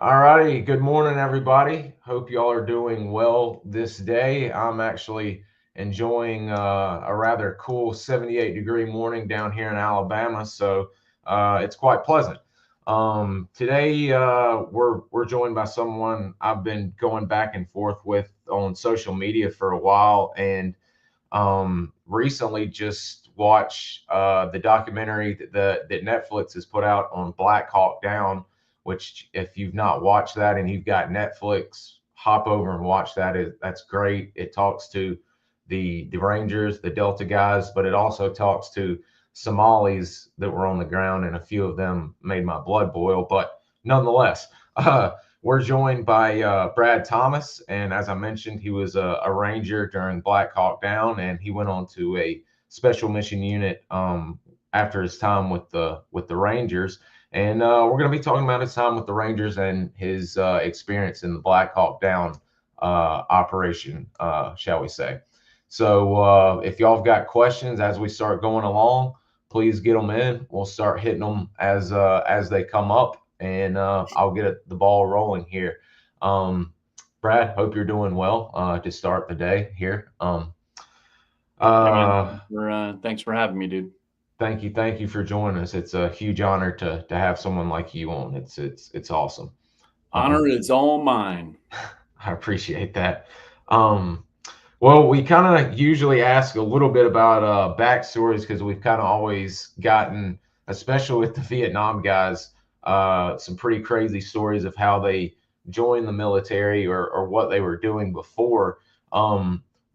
All righty. Good morning, everybody. Hope y'all are doing well this day. I'm actually enjoying a rather cool 78-degree morning down here in Alabama, so it's quite pleasant. Today, we're joined by someone I've been going back and forth with on social media for a while, and recently just watched the documentary that Netflix has put out on Black Hawk Down, which if you've not watched that and you've got Netflix, hop over and watch that. That's great. It talks to the Rangers, the Delta guys, but it also talks to Somalis that were on the ground, and a few of them made my blood boil. But nonetheless, we're joined by Brad Thomas, and as I mentioned, he was a Ranger during Black Hawk Down, and he went on to a special mission unit after his time with the Rangers. And we're going to be talking about his time with the Rangers and his experience in the Black Hawk Down operation, shall we say. So if y'all have got questions as we start going along, please get them in. We'll start hitting them as they come up, and I'll get the ball rolling here. Brad, hope you're doing well to start the day here. Thanks for having me, dude. Thank you for joining us. It's a huge honor to have someone like you on. It's awesome. Honor is all mine. I appreciate that. Well, we kind of usually ask a little bit about backstories because we've kind of always gotten, especially with the Vietnam guys, some pretty crazy stories of how they joined the military or what they were doing before.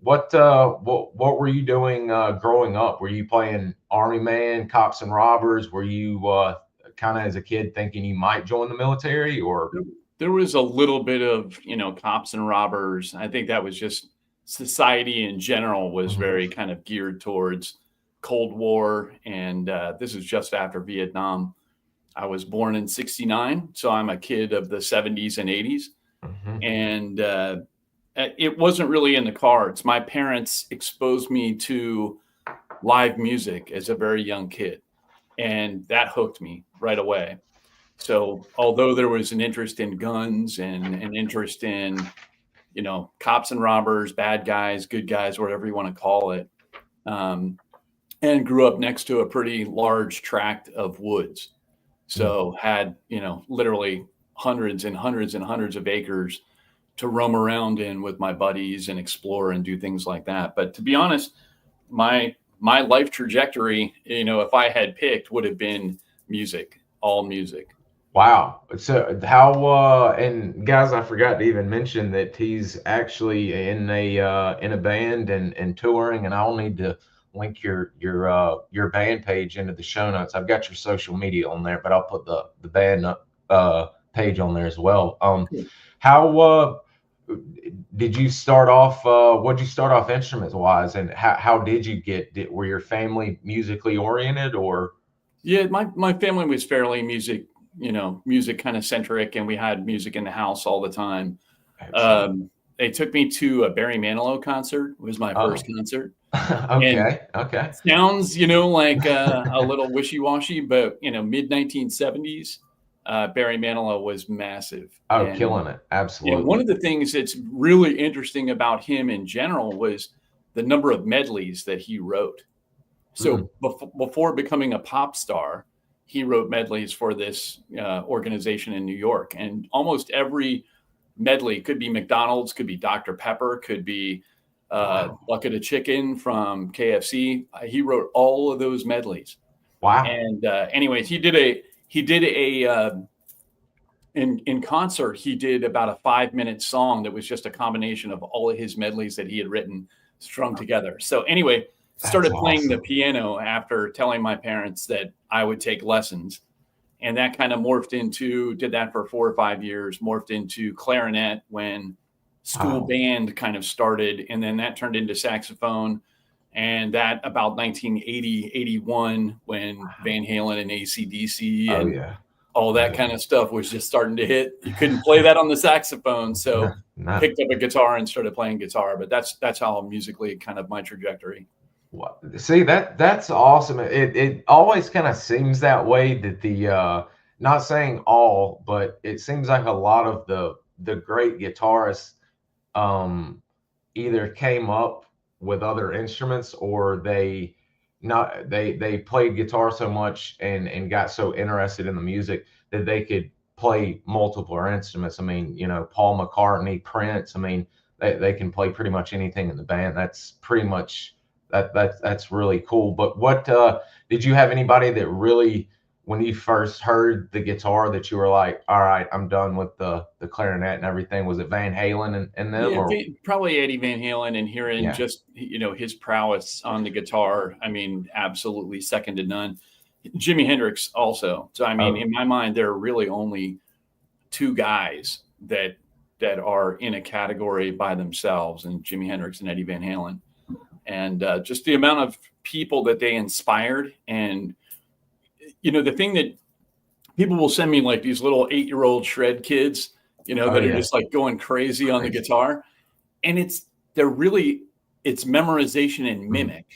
What were you doing growing up? Were you playing Army man, cops and robbers? Were you kind of as a kid thinking you might join the military, or? There was a little bit of, cops and robbers. I think that was just society in general was very kind of geared towards Cold War. And this is just after Vietnam. I was born in '69, so I'm a kid of the 70s and 80s. And it wasn't really in the cards. My parents exposed me to live music as a very young kid, and that hooked me right away. So although there was an interest in guns and an interest in, cops and robbers, bad guys, good guys, whatever you want to call it, and grew up next to a pretty large tract of woods. So had, literally hundreds and hundreds and hundreds of acres to roam around in with my buddies and explore and do things like that. But to be honest, my life trajectory, if I had picked, would have been music, all music. Wow. So how and guys, I forgot to even mention that he's actually in a band and touring, and I'll need to link your band page into the show notes. I've got your social media on there, but I'll put the band page on there as well. How did you start off? What did you start off instruments wise, and how did you were your family musically oriented, or? Yeah, my family was fairly music kind of centric, and we had music in the house all the time. They took me to a Barry Manilow concert. It was my first concert. Okay. Sounds, like a little wishy-washy, but mid 1970s. Barry Manilow was massive. Killing it. Absolutely. One of the things that's really interesting about him in general was the number of medleys that he wrote. So before becoming a pop star, he wrote medleys for this organization in New York. And almost every medley could be McDonald's, could be Dr. Pepper, could be Bucket of Chicken from KFC. He wrote all of those medleys. Wow. And anyways, in concert, he did about a 5-minute song that was just a combination of all of his medleys that he had written strung together. So anyway, started playing the piano after telling my parents that I would take lessons. And that kind of morphed into, did that for 4 or 5 years, morphed into clarinet when school band kind of started. And then that turned into saxophone. And that about 1980, 81, when Van Halen and AC/DC and all that kind of stuff was just starting to hit. You couldn't play that on the saxophone. So picked up a guitar and started playing guitar. But that's how musically kind of my trajectory. See, that's awesome. It always kind of seems that way, that not saying all, but it seems like a lot of the great guitarists either came up with other instruments, or they played guitar so much and got so interested in the music that they could play multiple instruments. I mean, Paul McCartney, Prince, I mean, they can play pretty much anything in the band. That's pretty much that's really cool. But what did you have anybody that really, when you first heard the guitar, that you were like, all right, I'm done with the clarinet and everything? Was it Van Halen and them, Yeah, or? probably Eddie Van Halen, and hearing Yeah. just, his prowess on the guitar. I mean, absolutely second to none. Jimi Hendrix also. So, I mean, in my mind, there are really only two guys that are in a category by themselves, and Jimi Hendrix and Eddie Van Halen. And just the amount of people that they inspired. And, the thing that people will send me, like these little 8-year-old shred kids, that are just like going crazy on the guitar. And it's memorization and mimic.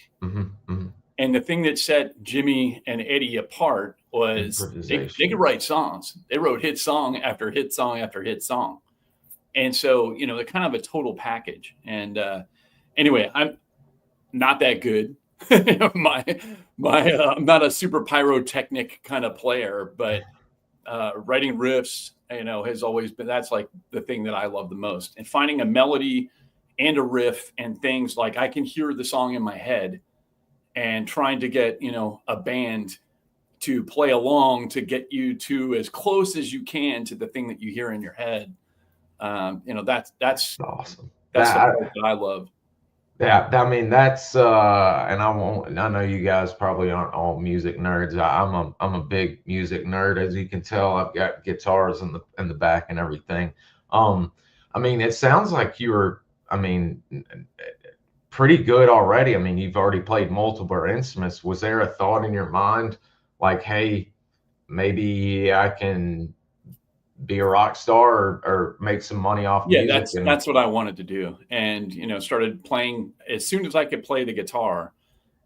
And the thing that set Jimmy and Eddie apart was they could write songs. They wrote hit song after hit song after hit song. And so, they're kind of a total package. And anyway, I'm not that good. I'm not a super pyrotechnic kind of player, but writing riffs, has always been, that's like the thing that I love the most. And finding a melody and a riff and things, like I can hear the song in my head, and trying to get, a band to play along to get you to as close as you can to the thing that you hear in your head. That's awesome. That's the part that I love. Yeah, I mean, that's and I know you guys probably aren't all music nerds. I'm a big music nerd, as you can tell. I've got guitars in the back and everything. I mean, it sounds like you're, pretty good already. I mean, you've already played multiple instruments. Was there a thought in your mind like, hey, maybe I can be a rock star or make some money off music? That's what I wanted to do. And, started playing as soon as I could play the guitar.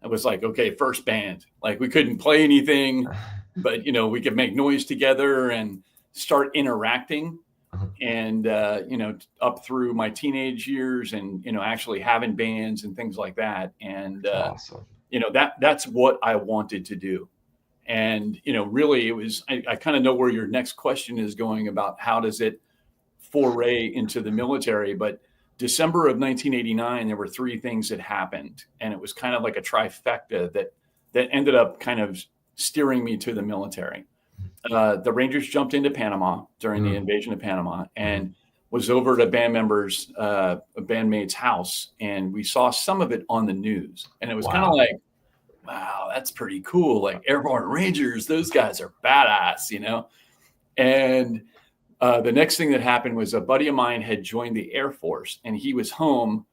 I was like, okay, first band. Like, we couldn't play anything, but, we could make noise together and start interacting. And, up through my teenage years, and, actually having bands and things like that. And, awesome. That's what I wanted to do. And, really it was, I kind of know where your next question is going about how does it foray into the military. But December of 1989, there were three things that happened, and it was kind of like a trifecta that ended up kind of steering me to the military. The Rangers jumped into Panama during the invasion of Panama, and was over at a bandmate's house, and we saw some of it on the news, and it was kind of like, wow, that's pretty cool. Like, Airborne Rangers, those guys are badass, And the next thing that happened was a buddy of mine had joined the Air Force, and he was home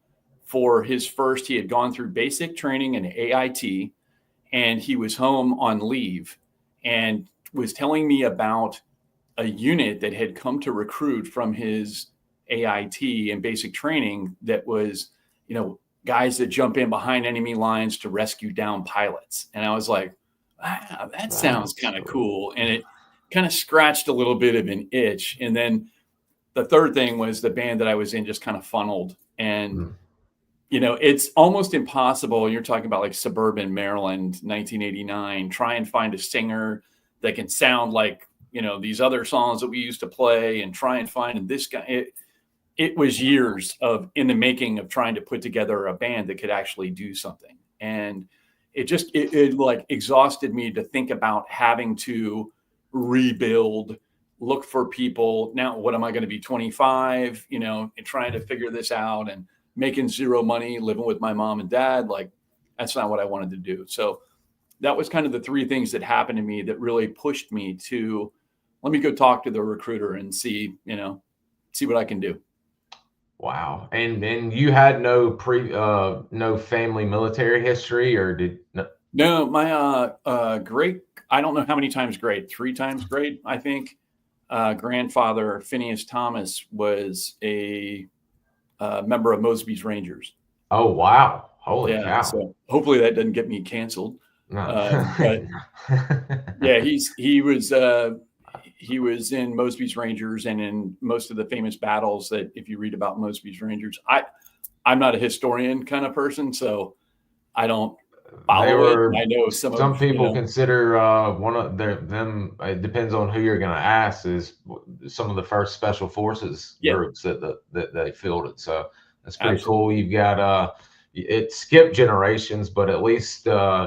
for his first, he had gone through basic training in AIT, and he was home on leave, and was telling me about a unit that had come to recruit from his AIT and basic training that was, guys that jump in behind enemy lines to rescue down pilots. And I was like, wow, that sounds kind of cool. And it kind of scratched a little bit of an itch. And then the third thing was the band that I was in just kind of funneled. And, it's almost impossible. You're talking about like suburban Maryland, 1989, try and find a singer that can sound like, these other songs that we used to play, and try and find this guy. It was years in the making of trying to put together a band that could actually do something. And it like exhausted me to think about having to rebuild, look for people. Now, what am I going to be 25, and trying to figure this out, and making zero money, living with my mom and dad. Like, that's not what I wanted to do. So that was kind of the three things that happened to me that really pushed me to, let me go talk to the recruiter and see what I can do. Wow. And you had no family military history, or did? No, my great, I don't know how many times great, 3 times great, I think. Grandfather Phineas Thomas was a member of Mosby's Rangers. Oh, wow. Holy cow. So hopefully that doesn't get me canceled. No. But yeah, he was he was in Mosby's Rangers and in most of the famous battles that if you read about Mosby's Rangers, I'm not a historian kind of person, so I don't follow it. I know some people consider one of them. It depends on who you're going to ask. Is some of the first special forces groups that they fielded. So that's pretty cool. You've got it skipped generations, but at least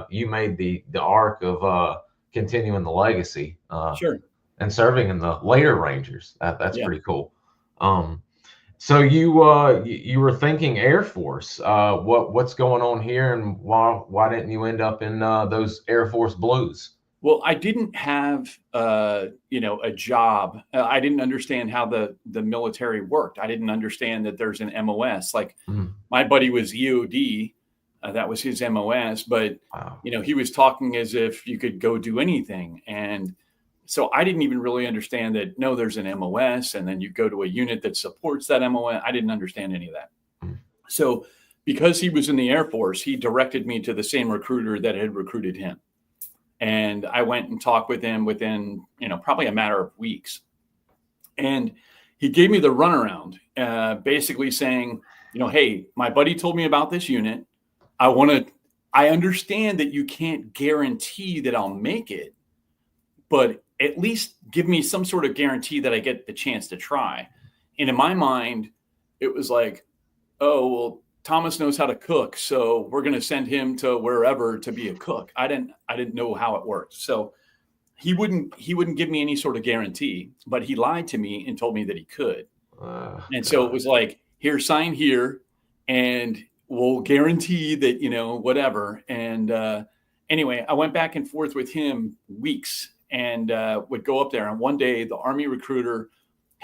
you made the arc of continuing the legacy. Sure. And serving in the later Rangers. That's pretty cool. So you were thinking Air Force. What's going on here, and why didn't you end up in those Air Force Blues? Well, I didn't have a job. I didn't understand how the military worked. I didn't understand that there's an MOS. Like my buddy was EOD. That was his MOS, but he was talking as if you could go do anything. And so I didn't even really understand that, no, there's an MOS and then you go to a unit that supports that MOS. I didn't understand any of that. So because he was in the Air Force, he directed me to the same recruiter that had recruited him. And I went and talked with him within, probably a matter of weeks. And he gave me the runaround, basically saying, hey, my buddy told me about this unit. I understand that you can't guarantee that I'll make it, but at least give me some sort of guarantee that I get the chance to try. And in my mind, it was like, oh, well, Thomas knows how to cook, so we're going to send him to wherever to be a cook. I didn't know how it worked. So he wouldn't give me any sort of guarantee, but he lied to me and told me that he could. And so it was like, here, sign here, and we'll guarantee that, whatever. And anyway, I went back and forth with him weeks and would go up there. And one day the Army recruiter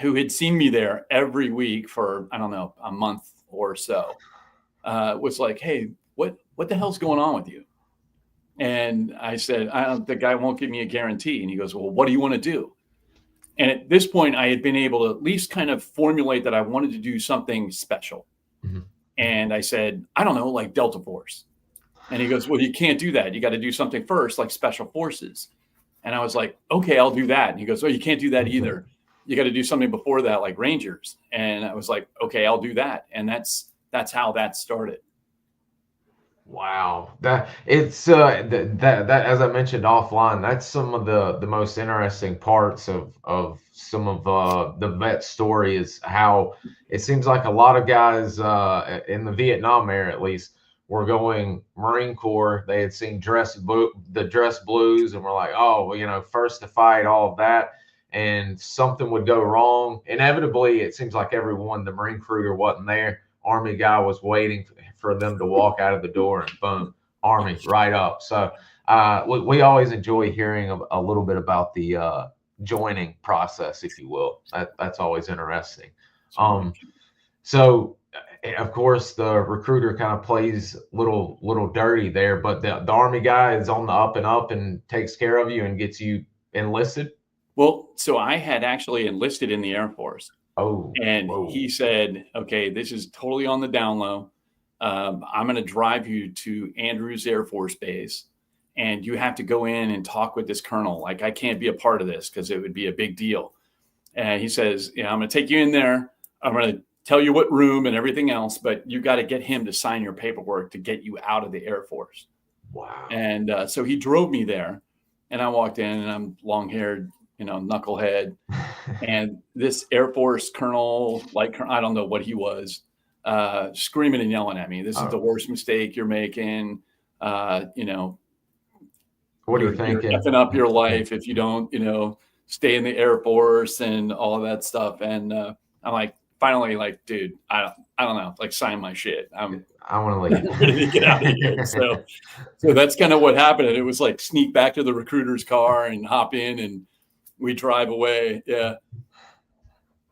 who had seen me there every week for, I don't know, a month or so, was like, hey, what the hell's going on with you? And I said, the guy won't give me a guarantee. And he goes, well, what do you want to do? And at this point, I had been able to at least kind of formulate that I wanted to do something special. And I said, I don't know, like Delta Force. And he goes, well, you can't do that. You got to do something first, like Special Forces. And I was like, okay, I'll do that. And he goes, oh, you can't do that either. You got to do something before that, like Rangers. And I was like, okay, I'll do that. And that's how that started. Wow, that it's that as I mentioned offline, that's some of the most interesting parts of some of the vet story is how it seems like a lot of guys in the Vietnam era at least were going Marine Corps. They had seen the dress blues and were like, oh, well, first to fight, all of that, and something would go wrong. Inevitably, it seems like the Marine recruiter wasn't there. Army guy was waiting for them to walk out of the door, and boom, Army right up. So we always enjoy hearing a little bit about the joining process, if you will. That's always interesting. So of course the recruiter kind of plays little dirty there, but the Army guy is on the up and up and takes care of you and gets you enlisted. Well, so I had actually enlisted in the Air Force. And he said, okay, this is totally on the down low. I'm going to drive you to Andrews Air Force Base, and you have to go in and talk with this colonel. Like, I can't be a part of this because it would be a big deal. And he says, I'm going to take you in there. I'm going to tell you what room and everything else, but you got to get him to sign your paperwork to get you out of the Air Force. Wow. And so he drove me there, and I walked in, and I'm long-haired, knucklehead. And this Air Force colonel, like, I don't know what he was, screaming and yelling at me. This is the worst mistake you're making. What are you thinking? You're effing up your life if you don't, stay in the Air Force and all of that stuff. And I'm like, finally, like, dude, I don't know, like, sign my shit. I want to leave. Ready to get out of here. So that's kind of what happened. And it was like sneak back to the recruiter's car and hop in, and we drive away. Yeah.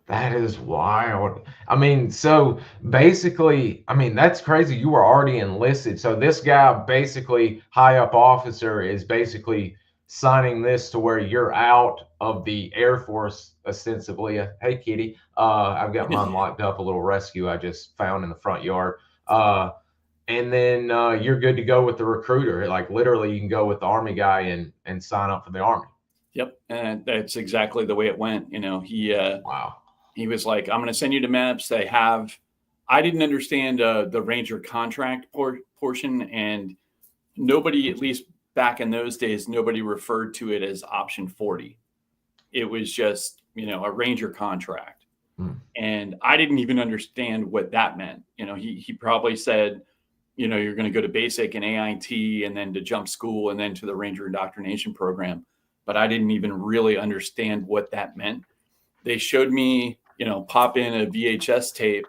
That is wild. I mean, so basically, that's crazy. You were already enlisted. So this guy, basically high up officer, is basically signing this to where you're out of the Air Force ostensibly. Hey, kitty. I've got mine locked up, a little rescue I just found in the front yard. And then you're good to go with the recruiter. Like, literally, you can go with the Army guy and sign up for the Army. Yep. And that's exactly the way it went. Wow. He was like, I'm going to send you to MEPS. I didn't understand the Ranger contract portion, and nobody, at least back in those days, nobody referred to it as option 40. It was just, a Ranger contract. And I didn't even understand what that meant. He probably said, you're going to go to basic and AIT and then to jump school and then to the Ranger Indoctrination Program. But I didn't even really understand what that meant. They showed me, pop in a VHS tape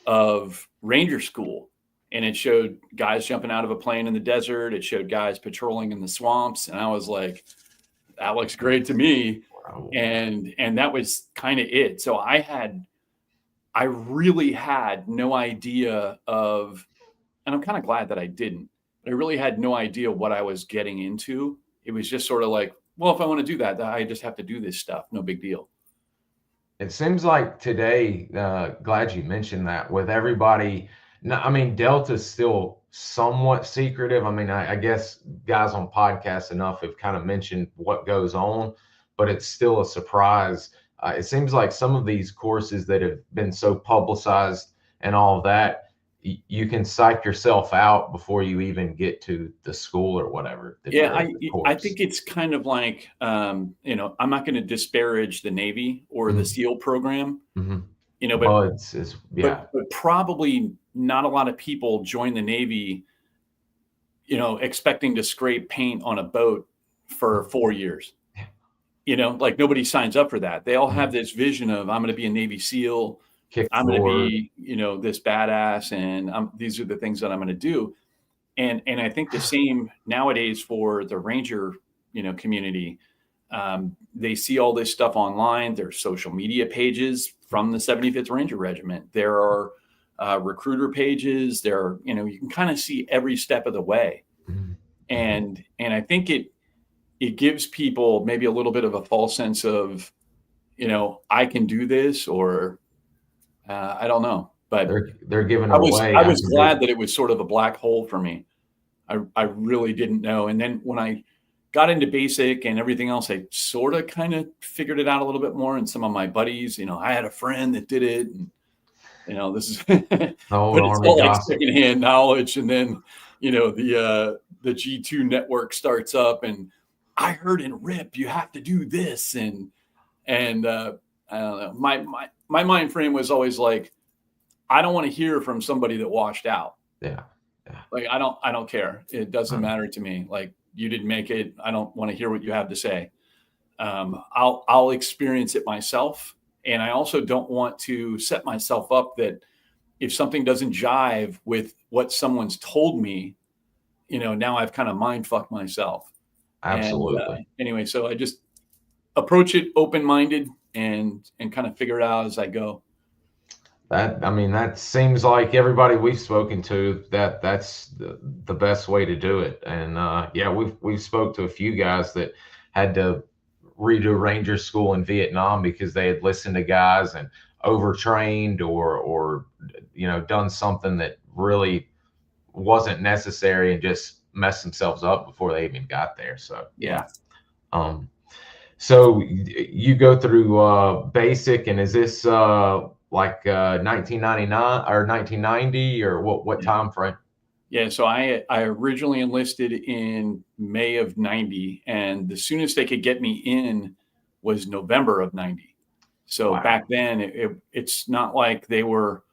of Ranger School, and it showed guys jumping out of a plane in the desert. It showed guys patrolling in the swamps. And I was like, that looks great to me. Wow. And that was kind of it. So I really had no idea of, and I'm kind of glad that I didn't, but I really had no idea what I was getting into. It was just sort of like, well, if I want to do that, I just have to do this stuff. No big deal. It seems like today, glad you mentioned that, with everybody. I mean, Delta's still somewhat secretive. I mean, I guess guys on podcasts enough have kind of mentioned what goes on, but it's still a surprise. It seems like some of these courses that have been so publicized and all of that, you can psych yourself out before you even get to the school or whatever. Yeah, I think it's kind of like, I'm not going to disparage the Navy or the SEAL program, but probably not a lot of people join the Navy, expecting to scrape paint on a boat for 4 years. Like nobody signs up for that. They all have this vision of, I'm going to be a Navy SEAL. I'm going to be, this badass, and these are the things that I'm going to do. And I think the same nowadays for the Ranger, community. They see all this stuff online. There's social media pages from the 75th Ranger Regiment. There are recruiter pages. There are, you can kind of see every step of the way. And I think it gives people maybe a little bit of a false sense of, I can do this, or I don't know. But they're giving it away. I was glad that it was sort of a black hole for me. I really didn't know. And then when I got into basic and everything else, I sort of kind of figured it out a little bit more. And some of my buddies, I had a friend that did it, and, this is, but it's all like secondhand knowledge. And then, the G2 network starts up, and I heard in RIP, you have to do this. And I don't know, my mind frame was always like, I don't want to hear from somebody that washed out. Yeah. Like, I don't care. It doesn't matter to me. Like, you didn't make it. I don't want to hear what you have to say. I'll experience it myself. And I also don't want to set myself up that if something doesn't jive with what someone's told me, now I've kind of mind fucked myself. Absolutely. And, anyway, so I just approach it open-minded and kind of figure it out as I go. That seems like everybody we've spoken to, that's the best way to do it. And we've spoke to a few guys that had to redo Ranger school in Vietnam because they had listened to guys and overtrained or done something that really wasn't necessary and just messed themselves up before they even got there. So so you go through basic, and is this like 1999 or 1990 or what time frame? Yeah, so I originally enlisted in May of 90, and the soonest they could get me in was November of 90. So back then, it's not like they were,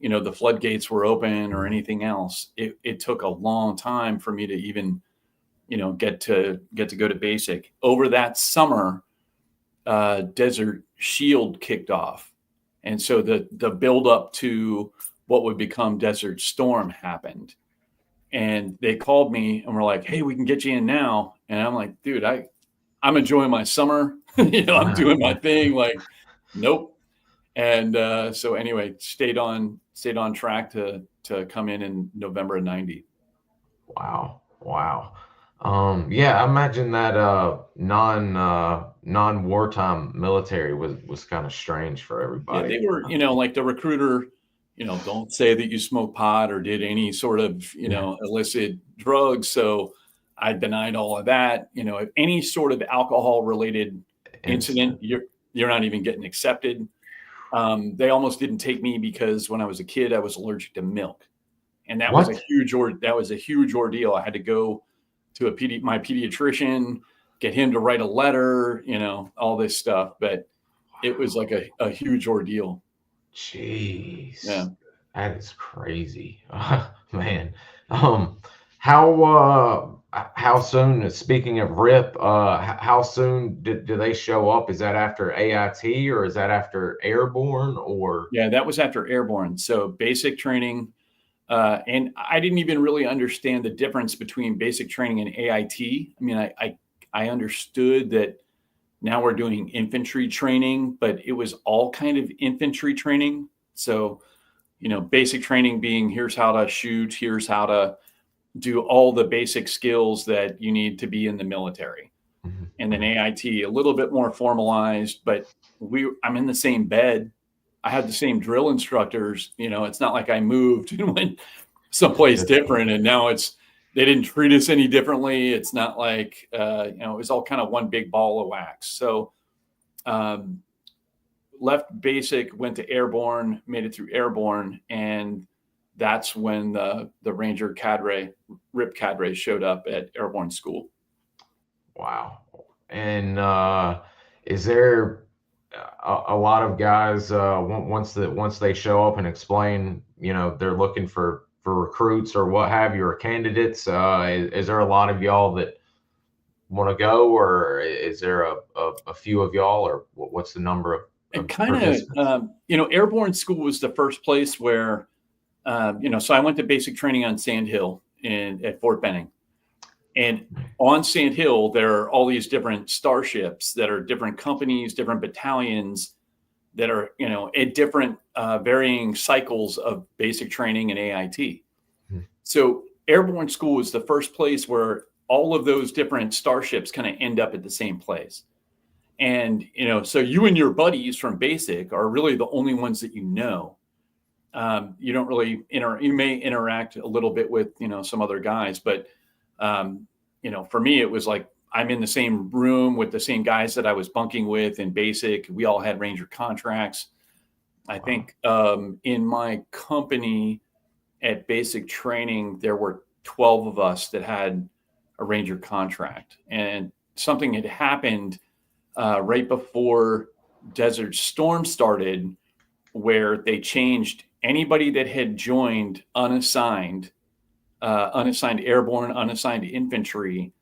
the floodgates were open or anything else. It took a long time for me to even, get to go to basic. Over that summer, Desert Shield kicked off. And so the build up to what would become Desert Storm happened. And they called me and were like, hey, we can get you in now. And I'm like, dude, I'm enjoying my summer. I'm doing my thing. Like, nope. And so anyway, stayed on track to come in November of 90. Wow. I imagine that non-wartime military was kind of strange for everybody. Yeah, they were, like the recruiter, don't say that you smoke pot or did any sort of, illicit drugs. So, I denied all of that. You know, if any sort of alcohol related incident, you're not even getting accepted. They almost didn't take me because when I was a kid, I was allergic to milk, and that was a huge ordeal. I had to go to my pediatrician, get him to write a letter, you know, all this stuff. But it was like a huge ordeal. Jeez. Yeah. That is crazy. Man. How soon, speaking of RIP, how soon do they show up? Is that after AIT or is that after airborne or? Yeah, that was after airborne. So basic training, and I didn't even really understand the difference between basic training and AIT. I mean, I understood that now we're doing infantry training, but it was all kind of infantry training. So, you know, basic training being here's how to shoot, here's how to do all the basic skills that you need to be in the military. Mm-hmm. And then AIT, a little bit more formalized, but I'm in the same bed. I had the same drill instructors. You know, it's not like I moved and went someplace different and now they didn't treat us any differently. It's not like, you know, it was all kind of one big ball of wax. So left basic, went to airborne, made it through airborne. And that's when the Ranger cadre, RIP cadre showed up at airborne school. Wow. And is there a lot of guys once they show up and explain, you know, they're looking for recruits or what have you, or candidates, is there a lot of y'all that want to go, or is there a few of y'all, or what's the number of you know, airborne school was the first place where you know, so I went to basic training on Sand Hill at Fort Benning. And on Sand Hill, there are all these different starships that are different companies, different battalions that are, you know, at different varying cycles of basic training and AIT. Mm-hmm. So airborne school is the first place where all of those different starships kind of end up at the same place. And, you know, so you and your buddies from basic are really the only ones that you know. You don't really you may interact a little bit with, you know, some other guys, but, you know, for me, it was like, I'm in the same room with the same guys that I was bunking with in basic. We all had Ranger contracts. I think, in my company at basic training, there were 12 of us that had a Ranger contract, and something had happened, right before Desert Storm started, where they changed anybody that had joined unassigned airborne, unassigned infantry.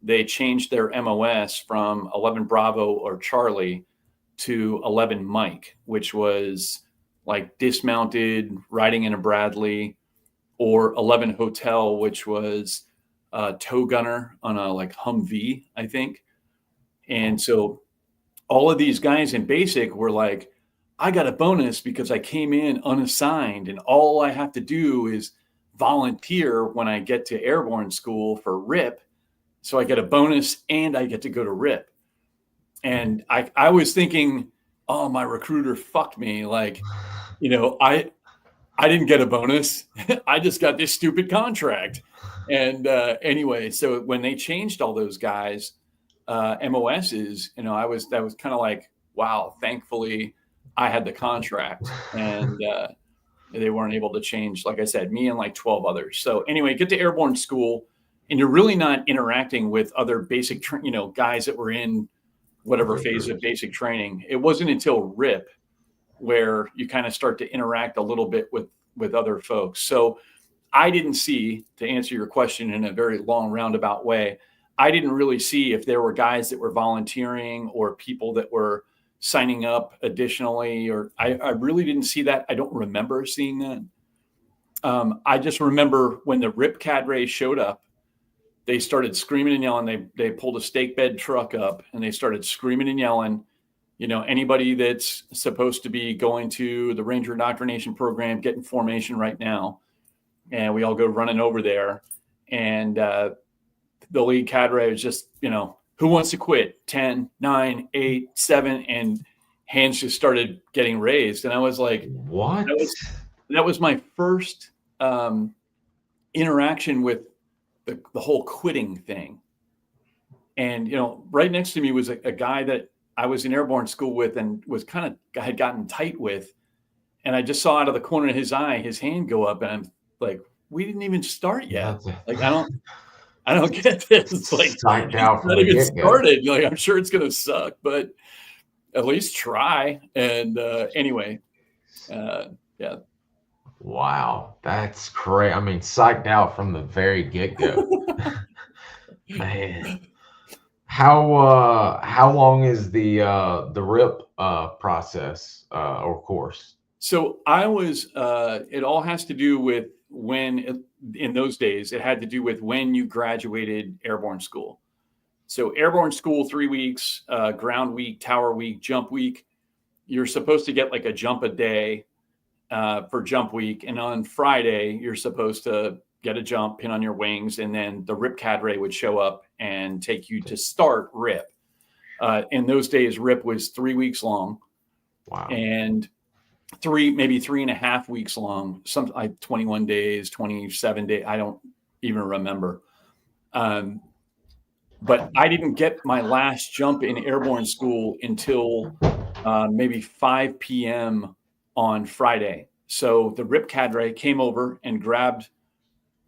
They changed their MOS from 11 Bravo or Charlie to 11 Mike, which was like dismounted, riding in a Bradley, or 11 Hotel, which was a tow gunner on a like Humvee, I think. And so all of these guys in basic were like, I got a bonus because I came in unassigned, and all I have to do is volunteer when I get to airborne school for RIP. So I get a bonus and I get to go to RIP. And I was thinking, oh, my recruiter fucked me. Like, you know, I didn't get a bonus. I just got this stupid contract. And anyway, so when they changed all those guys, MOSs, you know, that was kind of like, wow, thankfully I had the contract, and they weren't able to change, like I said, me and like 12 others. So anyway, get to airborne school, and you're really not interacting with other basic, you know, guys that were in whatever phase of basic training. It wasn't until RIP where you kind of start to interact a little bit with other folks. So I didn't see, to answer your question in a very long roundabout way, I didn't really see if there were guys that were volunteering or people that were signing up additionally, or I really didn't see that. I don't remember seeing that. I just remember when the RIP cadre showed up, they started screaming and yelling. They pulled a stake bed truck up and they started screaming and yelling. You know, anybody that's supposed to be going to the Ranger Indoctrination Program, get in formation right now. And we all go running over there. And the lead cadre was just, you know, who wants to quit? 10, 9, 8, 7, and hands just started getting raised. And I was like, what? That was my first interaction with the whole quitting thing. And, you know, right next to me was a guy that I was in airborne school with and had gotten tight with. And I just saw out of the corner of his eye, his hand go up, and I'm like, we didn't even start yet. Like, I don't get this. Like, psyched out from not the even get-go. started. Like, I'm sure it's going to suck, but at least try. And anyway, yeah. Wow, that's crazy. I mean, psyched out from the very get-go. Man, how long is the RIP process or course? So I was. It all has to do with when in those days it had to do with when you graduated airborne school. So airborne school, 3 weeks, ground week, tower week, jump week. You're supposed to get like a jump a day for jump week. And on Friday, you're supposed to get a jump, pin on your wings, and then the RIP cadre would show up and take you to start RIP. In those days, RIP was 3 weeks long. Wow. And maybe 3.5 weeks long, some like 21 days, 27 days. I don't even remember. But I didn't get my last jump in airborne school until maybe 5 p.m. on Friday. So the RIP cadre came over and grabbed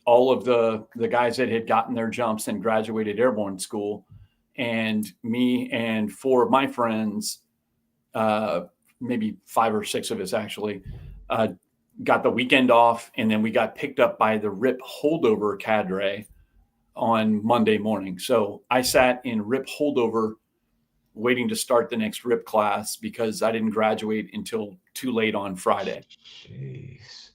all of the guys that had gotten their jumps and graduated airborne school, and me and 4 of my friends, maybe 5 or 6 of us actually, got the weekend off, and then we got picked up by the RIP holdover cadre on Monday morning. So I sat in RIP holdover waiting to start the next RIP class because I didn't graduate until too late on Friday. Jeez.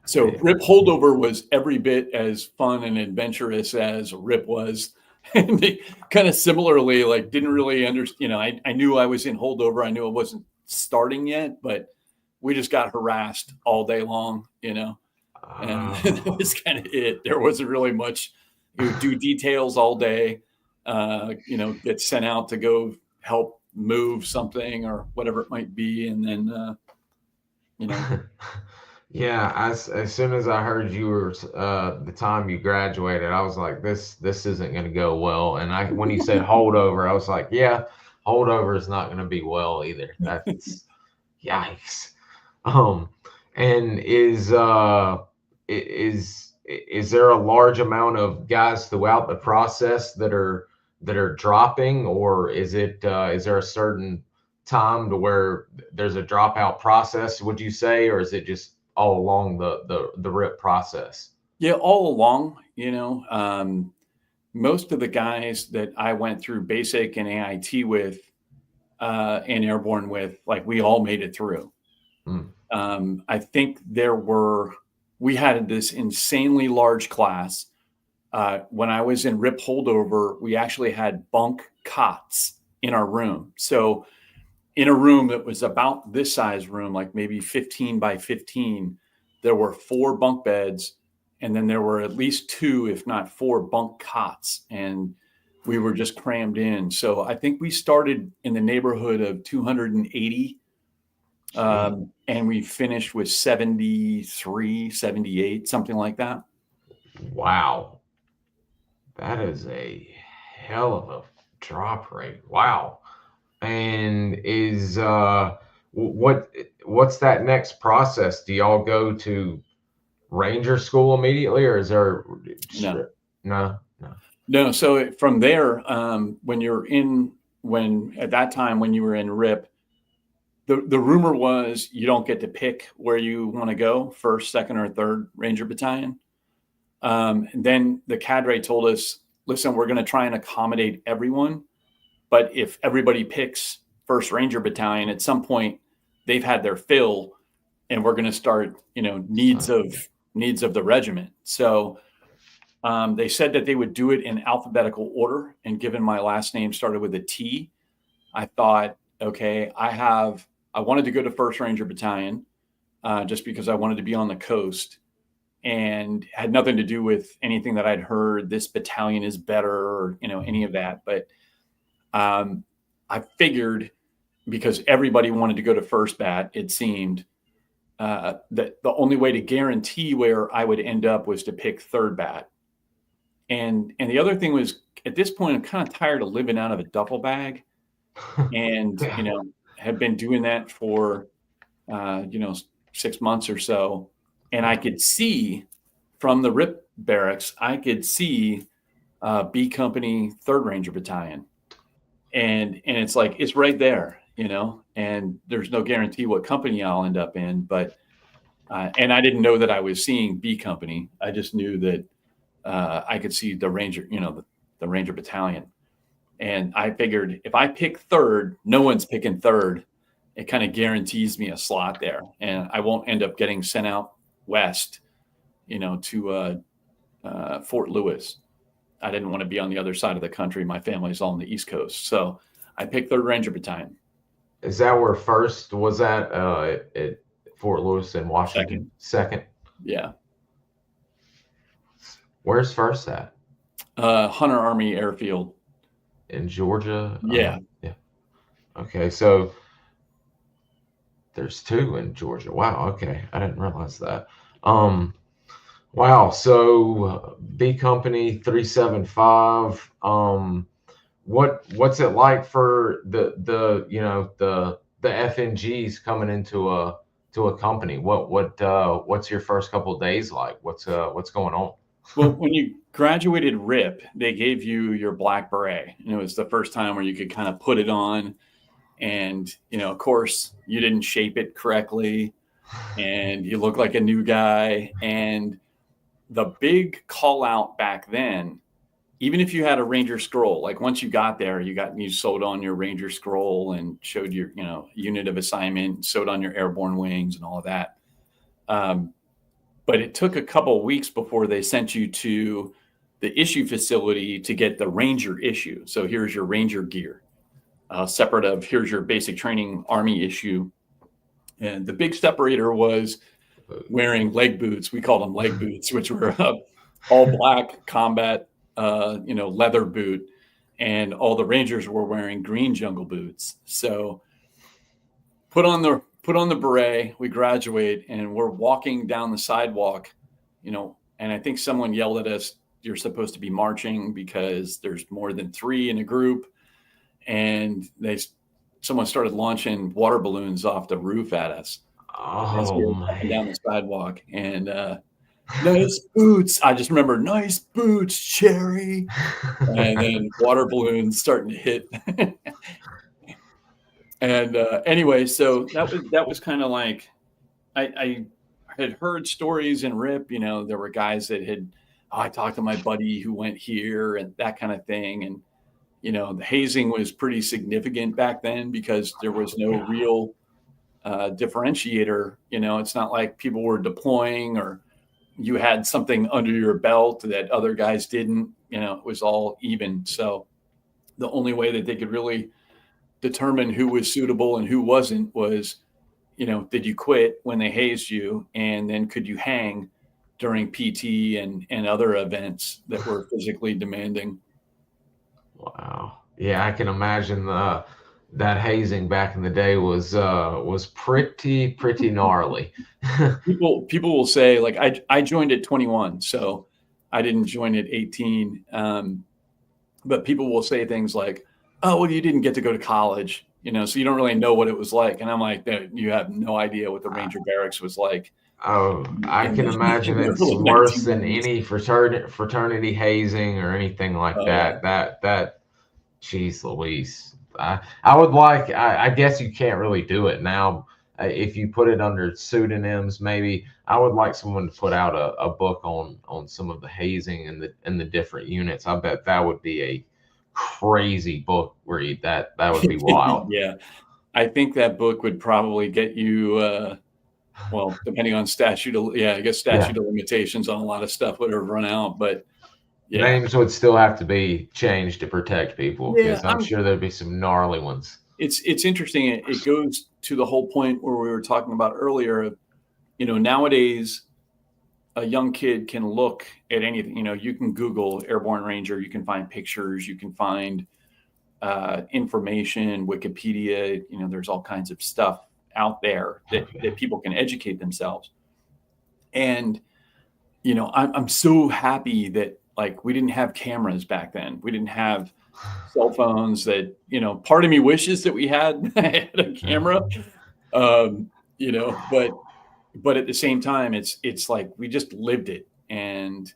So RIP holdover was every bit as fun and adventurous as RIP was. And they kind of similarly, like, didn't really understand, you know, I knew I was in holdover. I knew I wasn't starting yet, but we just got harassed all day long, you know, and that was kind of it. There wasn't really much. You would do details all day, you know, get sent out to go help move something or whatever it might be. And then, you know. Yeah, as soon as I heard you were the time you graduated, I was like, this isn't going to go well. And when you said holdover, I was like, yeah, holdover is not going to be well either. That's yikes. And is there a large amount of guys throughout the process that are dropping, or is there a certain time to where there's a dropout process, would you say, or is it just all along the RIP process? Yeah, all along, you know, most of the guys that I went through basic and AIT with and airborne with, like, we all made it through. I think we had this insanely large class. When I was in RIP holdover, we actually had bunk cots in our room. So in a room that was about this size room, like maybe 15 by 15, there were 4 bunk beds, and then there were at least 2, if not 4 bunk cots. And we were just crammed in. So I think we started in the neighborhood of 280. And we finished with 73, 78, something like that. Wow. That is a hell of a drop rate. Wow. And is what's that next process? Do y'all go to Ranger school immediately, or is there No. So from there, at that time when you were in RIP, the rumor was you don't get to pick where you want to go, 1st, 2nd, or 3rd Ranger Battalion. And then the cadre told us, listen, we're going to try and accommodate everyone, but if everybody picks 1st Ranger Battalion, at some point they've had their fill, and we're going to start, you know, needs of the regiment. So they said that they would do it in alphabetical order. And given my last name started with a T, I thought, okay, I wanted to go to 1st Ranger Battalion just because I wanted to be on the coast, and had nothing to do with anything that I'd heard, this battalion is better, or, you know, any of that. But I figured, because everybody wanted to go to 1st Bat, it seemed, that the only way to guarantee where I would end up was to pick 3rd Bat. And the other thing was, at this point, I'm kind of tired of living out of a duffel bag, and Yeah. have been doing that for 6 months or so. And I could see from the RIP barracks, I could see B Company 3rd Ranger Battalion, and it's like it's right there, and there's no guarantee what company I'll end up in, but and I didn't know that I was seeing B Company. I just knew that I could see the Ranger, the Ranger Battalion. And I figured if I pick 3rd, no one's picking 3rd. It kind of guarantees me a slot there, and I won't end up getting sent out west, to Fort Lewis. I didn't want to be on the other side of the country. My family's all on the East Coast, so I picked 3rd Ranger Battalion. Is that where first was at Fort Lewis in Washington? Second. Yeah. Where's first at? Hunter Army Airfield in Georgia. Yeah. Yeah. Okay, so there's 2 in Georgia. Wow. Okay, I didn't realize that. Wow. So B Company 375. What's it like for the FNGs coming into a company? What's your first couple of days like? What's going on? Well, when you graduated RIP, they gave you your black beret. It was the first time where you could kind of put it on, and of course, you didn't shape it correctly, and you look like a new guy. And the big call out back then, even if you had a Ranger scroll, like once you got there, you sewed on your Ranger scroll and showed your unit of assignment, sewed on your airborne wings and all of that. But it took a couple of weeks before they sent you to the issue facility to get the Ranger issue. So here's your Ranger gear, separate of here's your basic training Army issue. And the big separator was wearing leg boots. We called them leg boots, which were all black combat, leather boot. And all the Rangers were wearing green jungle boots. So put on the beret, we graduate, and we're walking down the sidewalk, and I think someone yelled at us, "You're supposed to be marching because there's more than 3 in a group." And someone started launching water balloons off the roof at us. As we were walking down the sidewalk, and nice boots. I just remember, nice boots, Cherry. And then water balloons starting to hit. And anyway, so that was kind of like, I had heard stories in RIP, there were guys that I talked to my buddy who went here and that kind of thing. And, the hazing was pretty significant back then because there was no real differentiator. It's not like people were deploying or you had something under your belt that other guys didn't, it was all even. So the only way that they could really determine who was suitable and who wasn't was, did you quit when they hazed you? And then could you hang during PT and other events that were physically demanding? Wow. Yeah, I can imagine that hazing back in the day was pretty gnarly. People will say, like, I joined at 21, so I didn't join at 18. But people will say things like, "Oh, well, you didn't get to go to college, so you don't really know what it was like." And I'm like, "You have no idea what the Ranger barracks was like." Oh, I can imagine it's worse than any fraternity hazing or anything like that. Yeah. That, geez Louise. I would like, I guess you can't really do it now. If you put it under pseudonyms, maybe I would like someone to put out a book on some of the hazing and the different units. I bet that would be a crazy book read. That would be wild. Yeah. I think that book would probably get you, well, depending on statute of limitations on a lot of stuff would have run out, but yeah. Names would still have to be changed to protect people because I'm sure there'd be some gnarly ones. It's interesting. It goes to the whole point where we were talking about earlier. Nowadays, a young kid can look at anything. You can Google Airborne Ranger. You can find pictures. You can find information, Wikipedia. There's all kinds of stuff out there that people can educate themselves. And I'm so happy that like we didn't have cameras back then. We didn't have cell phones that, part of me wishes that we had, had a camera, but at the same time, it's like we just lived it. And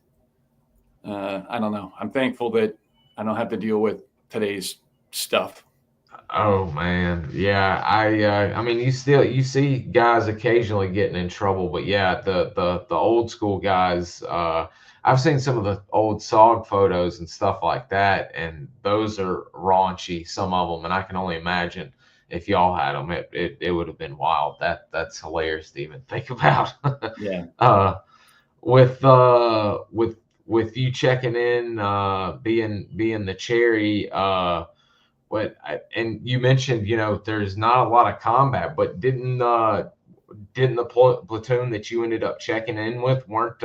I don't know. I'm thankful that I don't have to deal with today's stuff. Oh man, yeah. I mean, you see guys occasionally getting in trouble, but yeah, the old school guys. I've seen some of the old SOG photos and stuff like that, and those are raunchy, some of them, and I can only imagine if y'all had them, it would have been wild. That's hilarious to even think about. Yeah. With you checking in, being the cherry. And you mentioned, there's not a lot of combat, but didn't the platoon that you ended up checking in with, weren't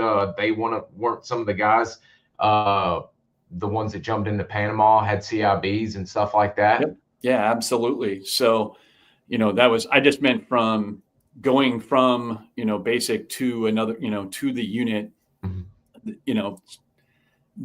some of the guys the ones that jumped into Panama, had CIBs and stuff like that? Yep. Yeah, absolutely. So, I just meant from going from, basic to another, to the unit, Mm-hmm.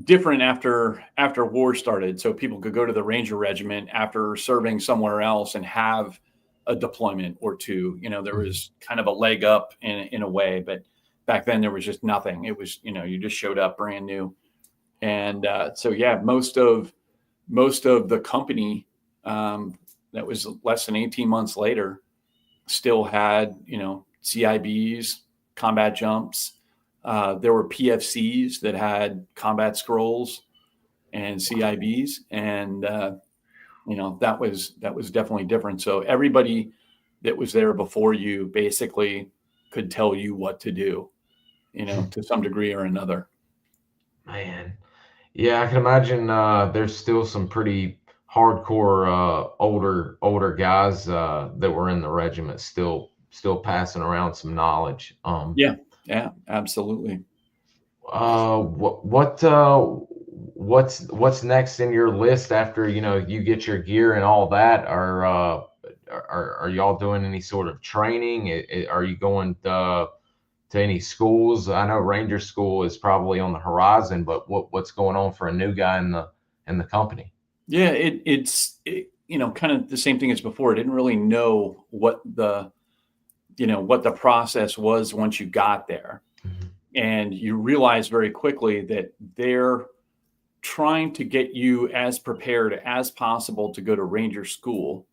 Different after war started. So people could go to the Ranger Regiment after serving somewhere else and have a deployment or two. There was kind of a leg up in a way, but back then there was just nothing. It was, you just showed up brand new. And so, yeah, most of the company that was less than 18 months later still had, CIBs, combat jumps. There were PFCs that had combat scrolls and CIBs, and that was definitely different. So everybody that was there before you basically could tell you what to do, to some degree or another. Man, yeah, I can imagine there's still some pretty hardcore older guys that were in the regiment still passing around some knowledge. Yeah, absolutely. What's next in your list after you get your gear and all that? Are y'all doing any sort of training? Are you going to any schools? I know Ranger School is probably on the horizon, but what's going on for a new guy in the company? Yeah, it's kind of the same thing as before. I didn't really know what the process was once you got there. Mm-hmm. And you realize very quickly that they're trying to get you as prepared as possible to go to Ranger School.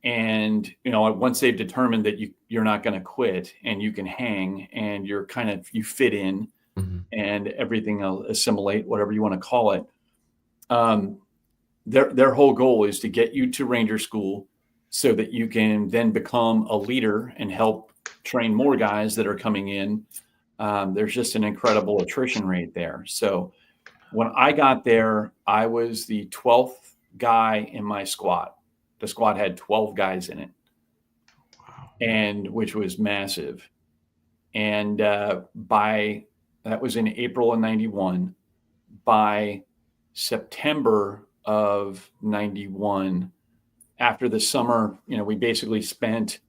And, once they've determined that you're not going to quit and you can hang and you fit in, Mm-hmm. and everything will assimilate, whatever you want to call it. Their whole goal is to get you to Ranger School so that you can then become a leader and help train more guys that are coming in. There's just an incredible attrition rate there. So when I got there, I was the 12th guy in my squad. The squad had 12 guys in it, and which was massive. And that was in April of 91. By September of 91, after the summer, we basically spent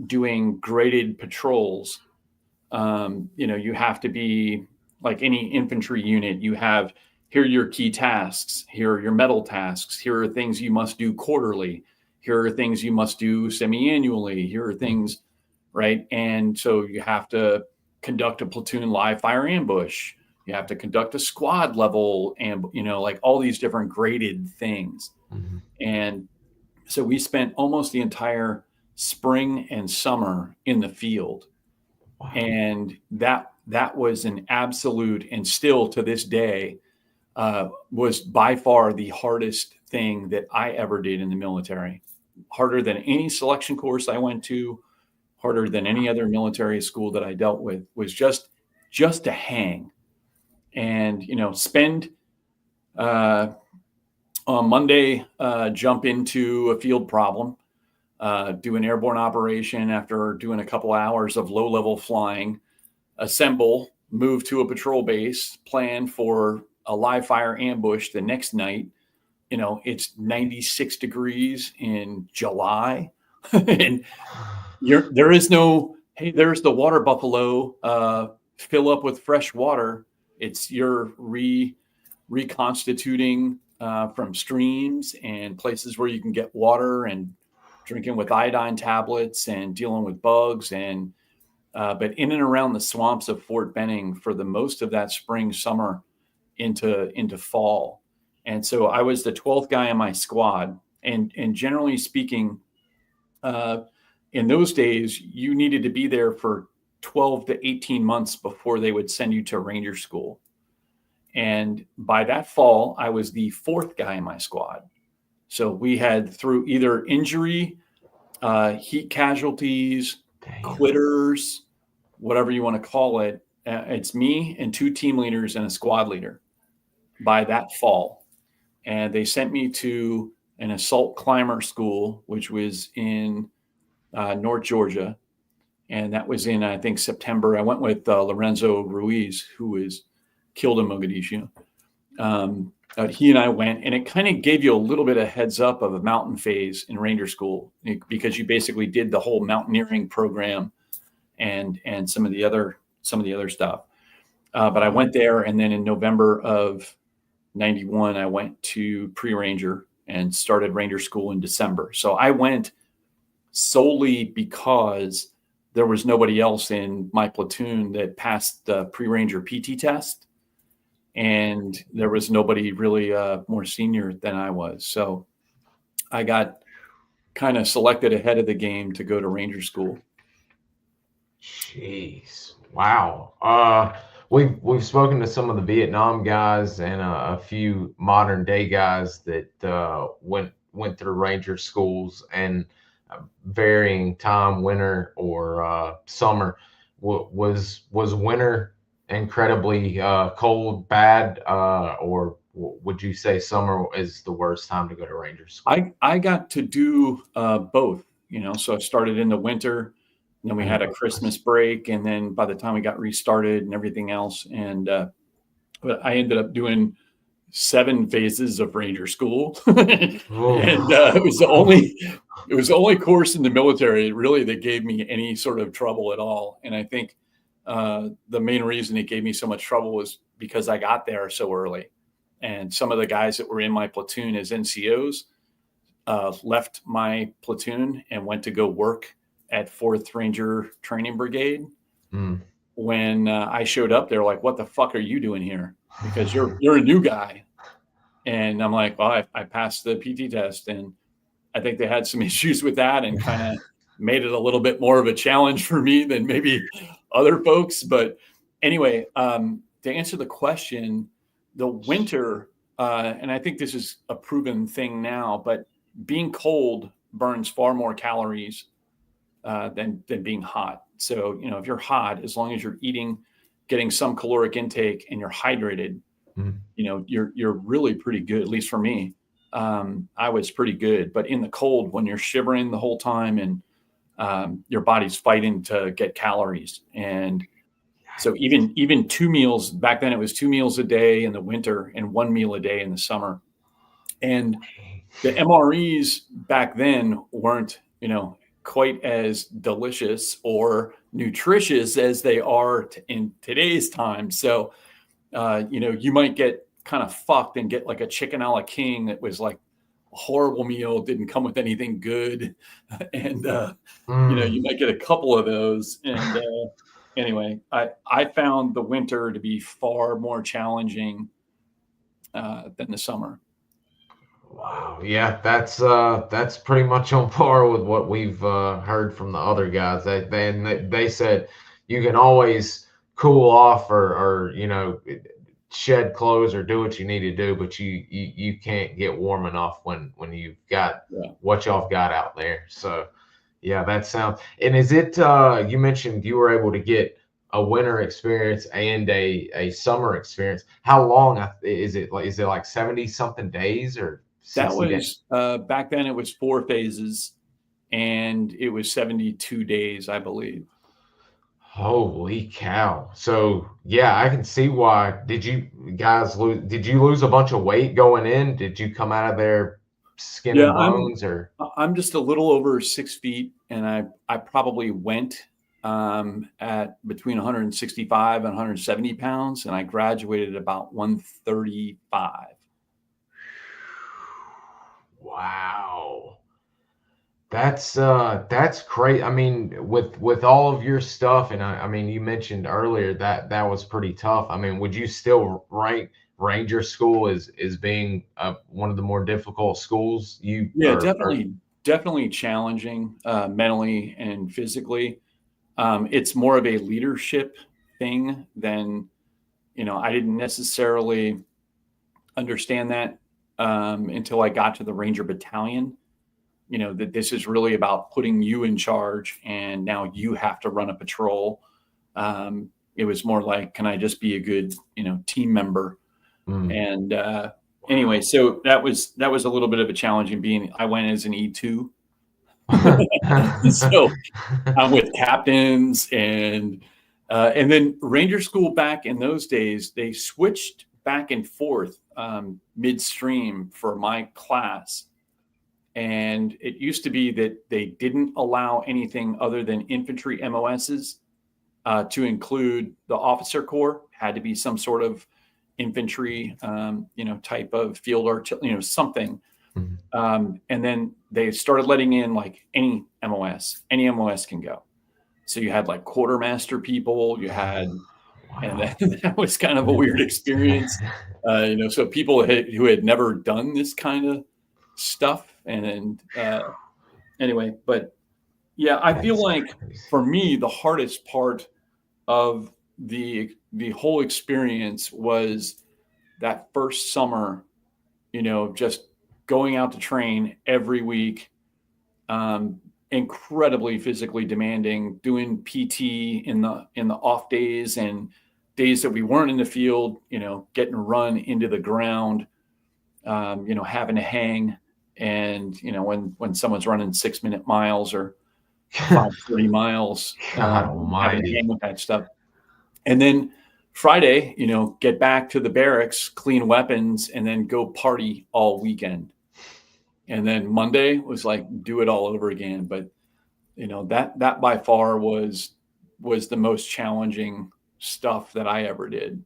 doing graded patrols. You have to be like any infantry unit. You have, here are your key tasks. Here are your medal tasks. Here are things you must do quarterly. Here are things you must do semi-annually. Here are things, right? And so you have to conduct a platoon live fire ambush. You have to conduct a squad level and, like all these different graded things. Mm-hmm. And so we spent almost the entire spring and summer in the field. Wow. And that was an absolute, and still to this day, was by far the hardest thing that I ever did in the military. Harder than any selection course I went to, harder than any other military school that I dealt with, was just to hang. And, spend on Monday, jump into a field problem, do an airborne operation after doing a couple hours of low-level flying, assemble, move to a patrol base, plan for a live fire ambush the next night. It's 96 degrees in July, and there is no, hey, there's the water buffalo, fill up with fresh water. It's you're reconstituting from streams and places where you can get water, and drinking with iodine tablets and dealing with bugs. And but in and around the swamps of Fort Benning for the most of that spring, summer into fall. And so I was the 12th guy in my squad. And generally speaking, in those days, you needed to be there for 12 to 18 months before they would send you to Ranger School. And by that fall, I was the 4th guy in my squad. So we had, through either injury, heat casualties, quitters, whatever you want to call it, it's me and 2 team leaders and a squad leader by that fall. And they sent me to an assault climber school, which was in North Georgia. And that was in, I think, September. I went with Lorenzo Ruiz, who was killed in Mogadishu. He and I went, and it kind of gave you a little bit of heads up of a mountain phase in Ranger School, because you basically did the whole mountaineering program and some of the other stuff. But I went there, and then in November of 91, I went to pre-Ranger and started Ranger School in December. So I went solely because there was nobody else in my platoon that passed the pre-Ranger PT test. And there was nobody really more senior than I was. So I got kind of selected ahead of the game to go to Ranger School. Jeez. Wow. We've spoken to some of the Vietnam guys and a few modern day guys that went through Ranger schools, and varying time, winter or summer. Was winter incredibly cold, bad, or would you say summer is the worst time to go to Ranger School? I got to do both, so I started in the winter, and then we had a Christmas break, and then by the time we got restarted and everything else, and but I ended up doing 7 phases of Ranger School. And it was the only course in the military really that gave me any sort of trouble at all. And I think the main reason it gave me so much trouble was because I got there so early. And some of the guys that were in my platoon as NCOs left my platoon and went to go work at 4th Ranger Training Brigade. When I showed up, they were like, "What the fuck are you doing here? Because you're a new guy." And I'm like, "Well, I passed the PT test." And I think they had some issues with that and kind of made it a little bit more of a challenge for me than maybe other folks. But anyway, to answer the question, the winter, and I think this is a proven thing now, but being cold burns far more calories than being hot. So, if you're hot, as long as you're eating, getting some caloric intake, and you're hydrated, you're really pretty good. At least for me, I was pretty good. But in the cold, when you're shivering the whole time and your body's fighting to get calories, and so even 2 meals back then, it was 2 meals a day in the winter and 1 meal a day in the summer. And the MREs back then weren't, quite as delicious or nutritious as they are in today's time. So, you might get kind of fucked and get like a chicken a la king that was like a horrible meal, didn't come with anything good. And, you might get a couple of those. And anyway, I found the winter to be far more challenging than the summer. Wow. Yeah, that's pretty much on par with what we've heard from the other guys. They said you can always cool off or shed clothes or do what you need to do, but you can't get warm enough when you've got what y'all got out there. So yeah, that sounds. And is it you mentioned you were able to get a winter experience and a summer experience? How long is it? Like, is it like 70 something days or? That was back then. It was 4 phases, and it was 72 days, I believe. Holy cow! So yeah, I can see why. Did you guys lose? Did you lose a bunch of weight going in? Did you come out of there skin and bones? I'm just a little over 6 feet, and I probably went at between 165 and 170 pounds, and I graduated at about 135. Wow. That's great. I mean, with all of your stuff, and I mean, you mentioned earlier that that was pretty tough. I mean, would you still rank Ranger School as being one of the more difficult schools you Yeah, are? definitely challenging mentally and physically. It's more of a leadership thing than, I didn't necessarily understand that until I got to the Ranger Battalion. That this is really about putting you in charge, and now you have to run a patrol. It was more like, can I just be a good, team member? Mm. And anyway, so that was a little bit of a challenge in being. I went as an E2, so I'm with captains and then Ranger School back in those days, they switched back and forth midstream for my class. And it used to be that they didn't allow anything other than infantry MOSs to include the officer corps. Had to be some sort of infantry, type of field artillery, something. Mm. And then they started letting in like any MOS can go. So you had like quartermaster people, you had, Wow. and that was kind of a weird experience. So people who had never done this kind of stuff. And anyway, but yeah, I feel That's like crazy. for me, the hardest part of the whole experience was that first summer, just going out to train every week, incredibly physically demanding, doing PT in the off days and days that we weren't in the field, getting run into the ground, having to hang. And, when someone's running 6-minute miles or 5:30 miles, God having to Almighty. hang with that stuff. And then Friday, get back to the barracks, clean weapons, and then go party all weekend. And then Monday was like, do it all over again. But, that by far was the most challenging stuff that I ever did.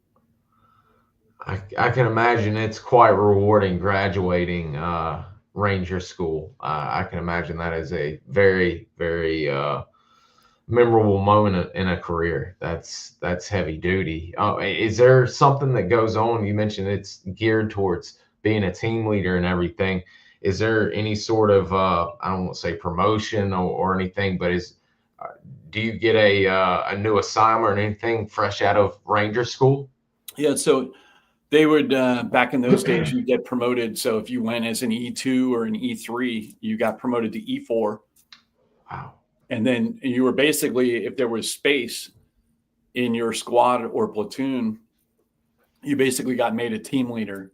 I can imagine it's quite rewarding graduating Ranger School. I can imagine that is a very, very memorable moment in a career. That's heavy duty. Is there something that goes on? You mentioned it's geared towards being a team leader and everything. Is there any sort of I don't want to say promotion or anything, but do you get a new assignment or anything fresh out of Ranger School? Yeah. So they would, back in those days, you get promoted. So if you went as an E2 or an E3, you got promoted to E4. Wow. And then you were basically, if there was space in your squad or platoon, you basically got made a team leader.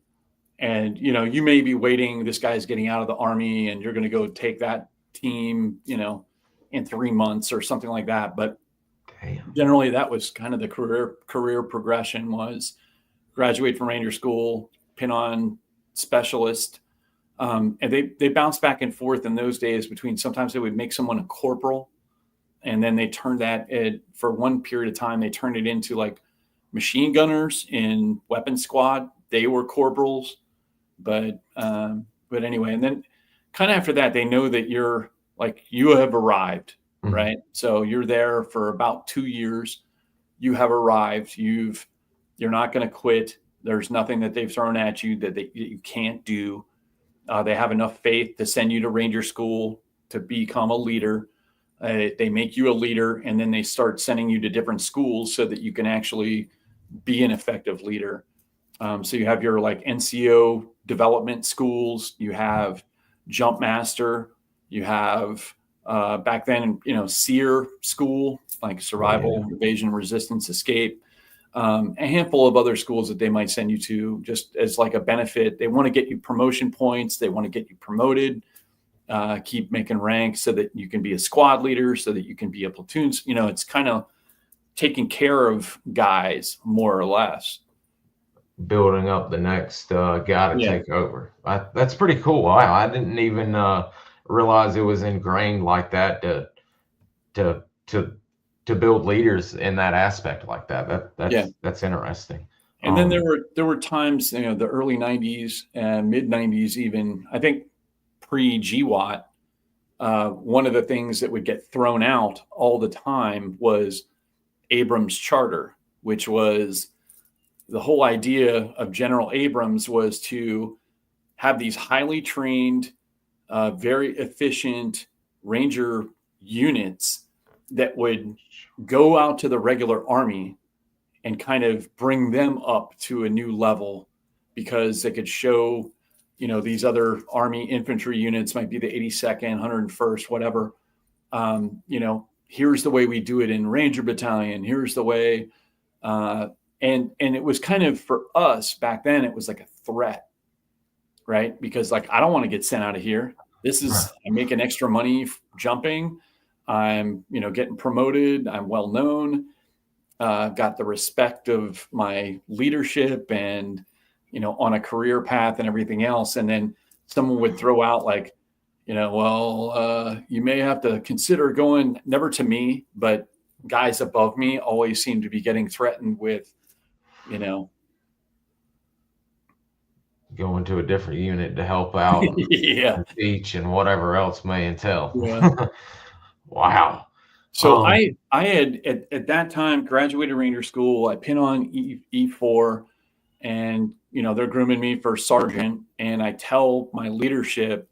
And, you may be waiting, this guy's getting out of the Army and you're going to go take that team, in 3 months or something like that. But Damn. generally that was kind of the career progression was graduate from Ranger School, pin on specialist. And they bounced back and forth in those days between, sometimes they would make someone a corporal, and then they turned that for one period of time, they turned it into like machine gunners in weapons squad. They were corporals, but anyway, and then kind of after that, they know that you're like, you have arrived, Mhm. right? So you're there for about 2 years. You have arrived. You're not going to quit. There's nothing that they've thrown at you that you can't do. They have enough faith to send you to Ranger School to become a leader. They make you a leader, and then they start sending you to different schools so that you can actually be an effective leader. So you have your like NCO development schools, you have Jump Master, you have back then, SEER school, like survival, evasion, resistance, escape. A handful of other schools that they might send you to just as like a benefit. They want to get you promotion points. They want to get you promoted, keep making ranks so that you can be a squad leader, so that you can be a platoon. It's kind of taking care of guys more or less. Building up the next guy to Yeah. take over. That's pretty cool. I didn't even realize it was ingrained like that to to build leaders in that aspect like that. That's interesting. And then there were times, the early 90s and mid 90s, even, I think pre-GWAT, one of the things that would get thrown out all the time was Abrams Charter, which was the whole idea of General Abrams was to have these highly trained, very efficient Ranger units that would go out to the regular Army and kind of bring them up to a new level, because they could show, these other Army infantry units, might be the 82nd, 101st, whatever. Here's the way we do it in Ranger Battalion. Here's the way. And it was kind of, for us back then, it was like a threat, right? Because like, I don't want to get sent out of here. This is, I'm making extra money jumping. I'm, getting promoted. I'm well known. Got the respect of my leadership and, on a career path and everything else. And then someone would throw out like, you may have to consider going, never to me, but guys above me always seem to be getting threatened with, going to a different unit to help out, and teach, and whatever else may entail. Yeah. Wow. So I had at that time graduated Ranger School. I pin on E4, and they're grooming me for sergeant. And I tell my leadership,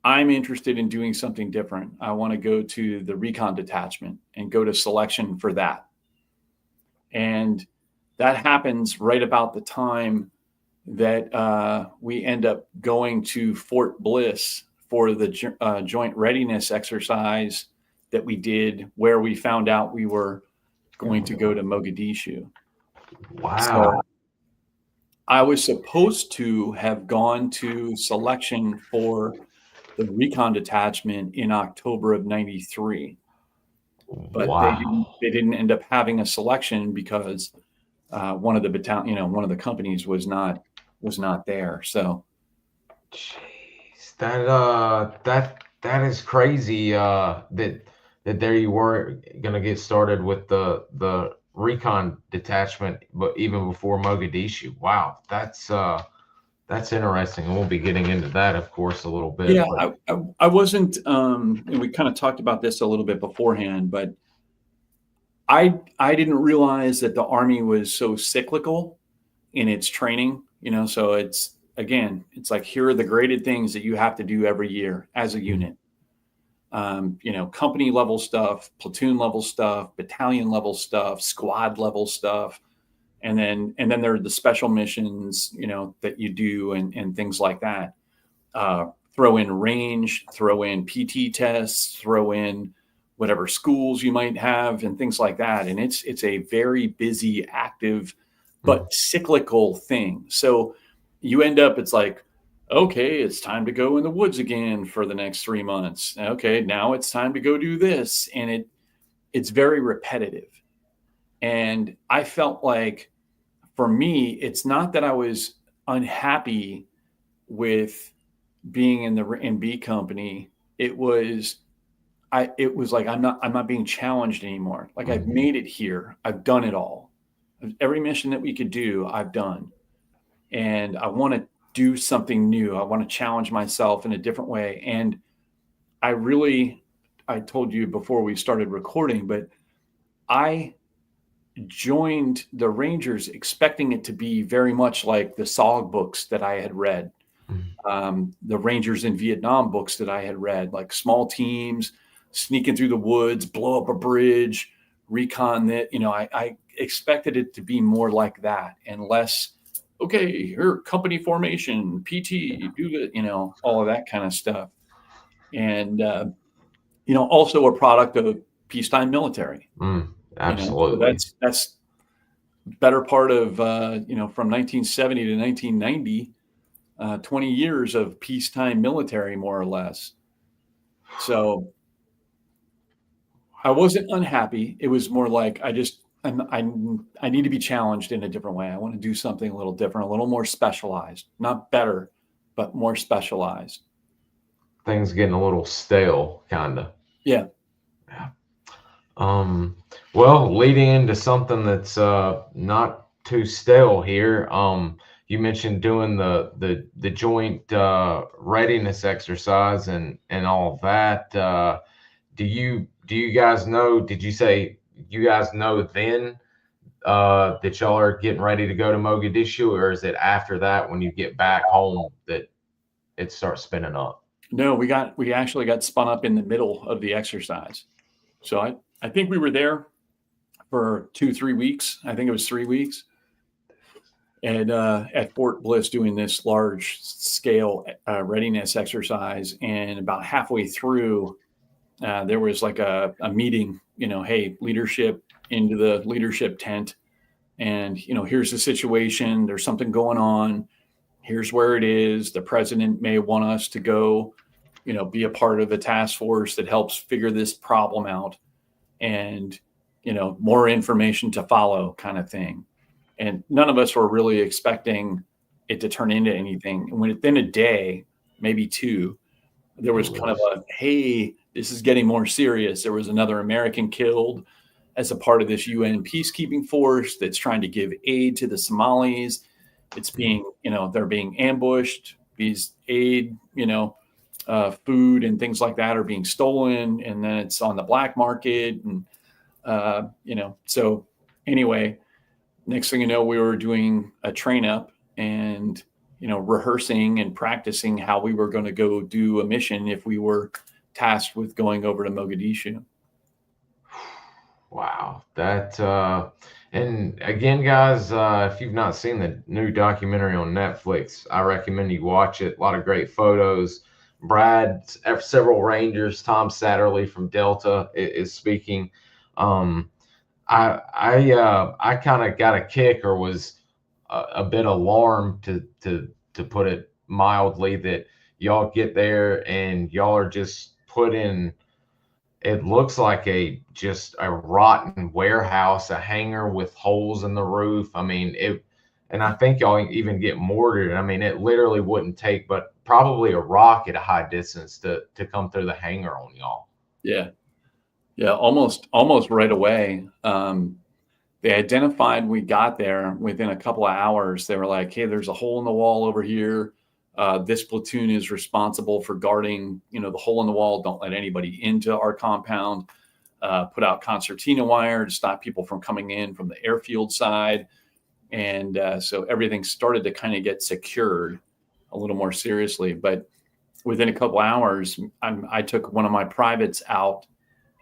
I'm interested in doing something different. I want to go to the recon detachment and go to selection for that. And that happens right about the time that we end up going to Fort Bliss for the joint readiness exercise that we did, where we found out we were going to go to Mogadishu. Wow. So I was supposed to have gone to selection for the recon detachment in October of 93. But they didn't end up having a selection because one of the battalion, one of the companies was not there. So jeez, that is crazy, that there you were going to get started with the recon detachment, but even before Mogadishu. Wow, that's interesting. And we'll be getting into that, of course, a little bit. Yeah, I wasn't, and we kind of talked about this a little bit beforehand, but I didn't realize that the Army was so cyclical in its training, so it's like, here are the graded things that you have to do every year as a unit. Company level stuff, platoon level stuff, battalion level stuff, squad level stuff. And then there are the special missions, that you do and things like that. Throw in range, throw in PT tests, throw in whatever schools you might have and things like that. And it's a very busy, active, but cyclical thing. So you end up, it's like, okay, it's time to go in the woods again for the next 3 months. Okay, now it's time to go do this. And it's very repetitive. And I felt like, for me, it's not that I was unhappy with being in B company. It was like, I'm not being challenged anymore. Like, I've made it here. I've done it all. Every mission that we could do, I've done. And I want to do something new. I want to challenge myself in a different way. And I told you before we started recording, but I joined the Rangers expecting it to be very much like the SOG books that I had read, the Rangers in Vietnam books that I had read, like small teams, sneaking through the woods, blow up a bridge, recon that, I expected it to be more like that and less, okay, here, company formation, PT, do the, all of that kind of stuff. And, also a product of peacetime military. Absolutely. So that's better part of, from 1970 to 1990, 20 years of peacetime military, more or less. So I wasn't unhappy. It was more like, I need to be challenged in a different way. I want to do something a little different, a little more specialized, not better, but more specialized. Things getting a little stale, kind of. Yeah. Well, leading into something that's not too stale here. You mentioned doing the joint readiness exercise and all of that. Do you guys know? Did you say you guys know then that y'all are getting ready to go to Mogadishu, or is it after that when you get back home that it starts spinning up? No, we actually got spun up in the middle of the exercise. So I think we were there for 2-3 weeks. I think it was 3 weeks. And at Fort Bliss doing this large scale readiness exercise. And about halfway through, there was like a meeting, hey, leadership into the leadership tent. And, here's the situation. There's something going on. Here's where it is. The president may want us to go, be a part of a task force that helps figure this problem out. And, more information to follow kind of thing. And none of us were really expecting it to turn into anything. And within a day, maybe 2, there was kind of a, hey, this is getting more serious. There was another American killed as a part of this UN peacekeeping force that's trying to give aid to the Somalis. It's being, they're being ambushed. These aid, food and things like that are being stolen. And then it's on the black market. And, so anyway, next thing you know, we were doing a train up and, rehearsing and practicing how we were going to go do a mission if we were tasked with going over to Mogadishu. Wow. And again, guys, if you've not seen the new documentary on Netflix, I recommend you watch it. A lot of great photos. Brad, several Rangers, Tom Satterley from Delta is speaking. I kind of got a kick, or was a bit alarmed, to put it mildly, that y'all get there and y'all are just put in. It looks like just a rotten warehouse, a hangar with holes in the roof. I mean, and I think y'all even get mortared. I mean, it literally wouldn't take but probably a rock at a high distance to come through the hangar on y'all. Yeah. Yeah, almost right away. They identified we got there within a couple of hours. They were like, hey, there's a hole in the wall over here. This platoon is responsible for guarding, the hole in the wall. Don't let anybody into our compound. Put out concertina wire to stop people from coming in from the airfield side. And so everything started to kind of get secured a little more seriously. But within a couple of hours, I took one of my privates out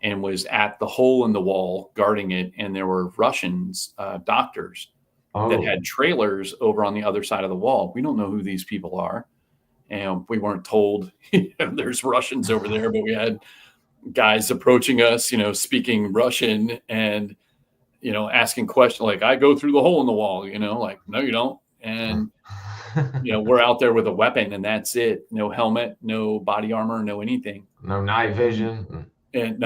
and was at the hole in the wall guarding it. And there were Russians, doctors, that had trailers over on the other side of the wall. We don't know who these people are. And we weren't told there's Russians over there, but we had guys approaching us, speaking Russian and, asking questions like, I go through the hole in the wall, like, no, you don't. And, we're out there with a weapon and that's it. No helmet, no body armor, no anything. No night vision. And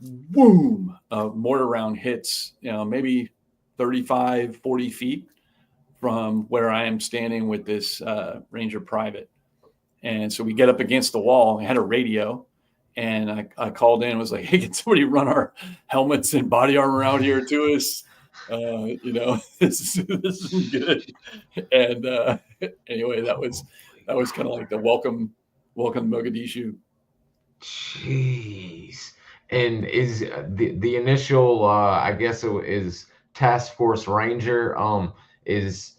boom, a mortar round hits, maybe 35, 40 feet from where I am standing with this Ranger private. And so we get up against the wall. I had a radio and I called in and was like, hey, can somebody run our helmets and body armor out here to us? This isn't good. And anyway, that was kind of like the welcome Mogadishu. Jeez. And is the initial, I guess it is Task Force Ranger, is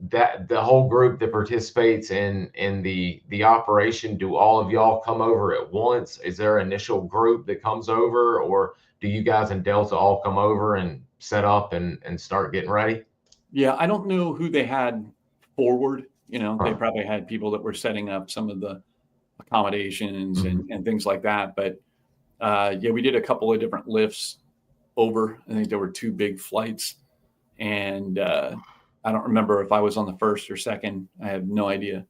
that the whole group that participates in the operation? Do all of y'all come over at once? Is there an initial group that comes over, or do you guys in Delta all come over and set up and start getting ready? Yeah, I don't know who they had forward. They probably had people that were setting up some of the accommodations and things like that. But we did a couple of different lifts over. I think there were 2 big flights, and I don't remember if I was on the first or second. I have no idea.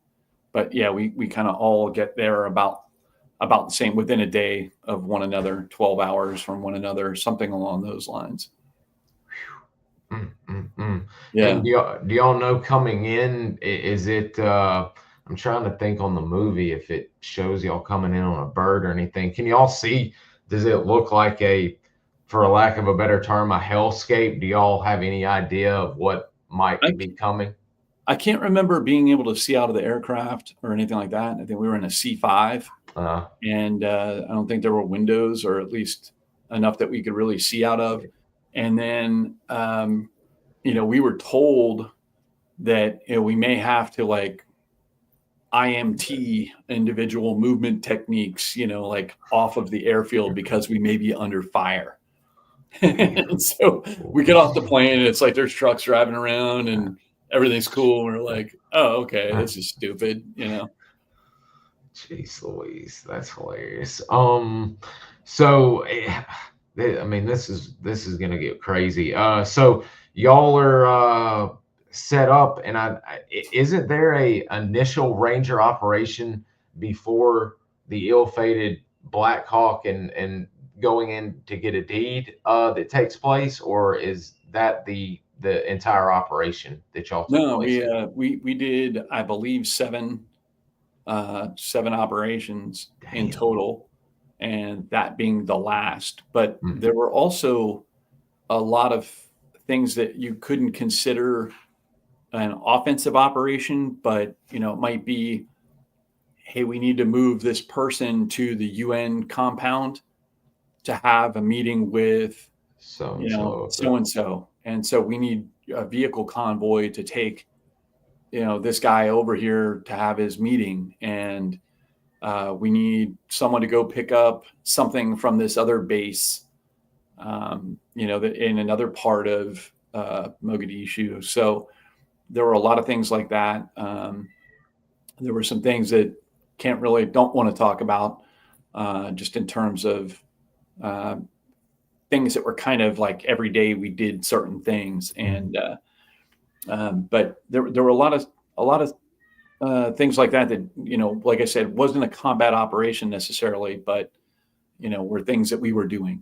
But yeah, we kind of all get there about the same, within a day of one another, 12 hours from one another, something along those lines. Yeah. And do y'all know coming in, is it, I'm trying to think on the movie if it shows y'all coming in on a bird or anything. Can y'all see does it look like for a lack of a better term, a hellscape? Do y'all have any idea of what might be coming? I can't remember being able to see out of the aircraft or anything like that. I think we were in a C5, and I don't think there were windows, or at least enough that we could really see out of. And then, we were told that we may have to like IMT individual movement techniques, like off of the airfield because we may be under fire. And so we get off the plane and it's like there's trucks driving around and everything's cool. We're like, oh, okay, this is stupid, Jeez Louise, that's hilarious. So I mean, this is gonna get crazy. So y'all are set up, and isn't there a initial Ranger operation before the ill-fated Black Hawk and going in to get a deed that takes place, or is that the entire operation that y'all took place? No, we did, I believe, seven operations in total, and that being the last. But there were also a lot of things that you couldn't consider an offensive operation, but it might be, hey, we need to move this person to the UN compound to have a meeting with so-and-so. And so we need a vehicle convoy to take, this guy over here to have his meeting. And we need someone to go pick up something from this other base, in another part of Mogadishu. So there were a lot of things like that. There were some things that don't want to talk about, just in terms of things that were kind of like every day we did certain things. And but there were a lot of things like that like I said, wasn't a combat operation necessarily, but were things that we were doing.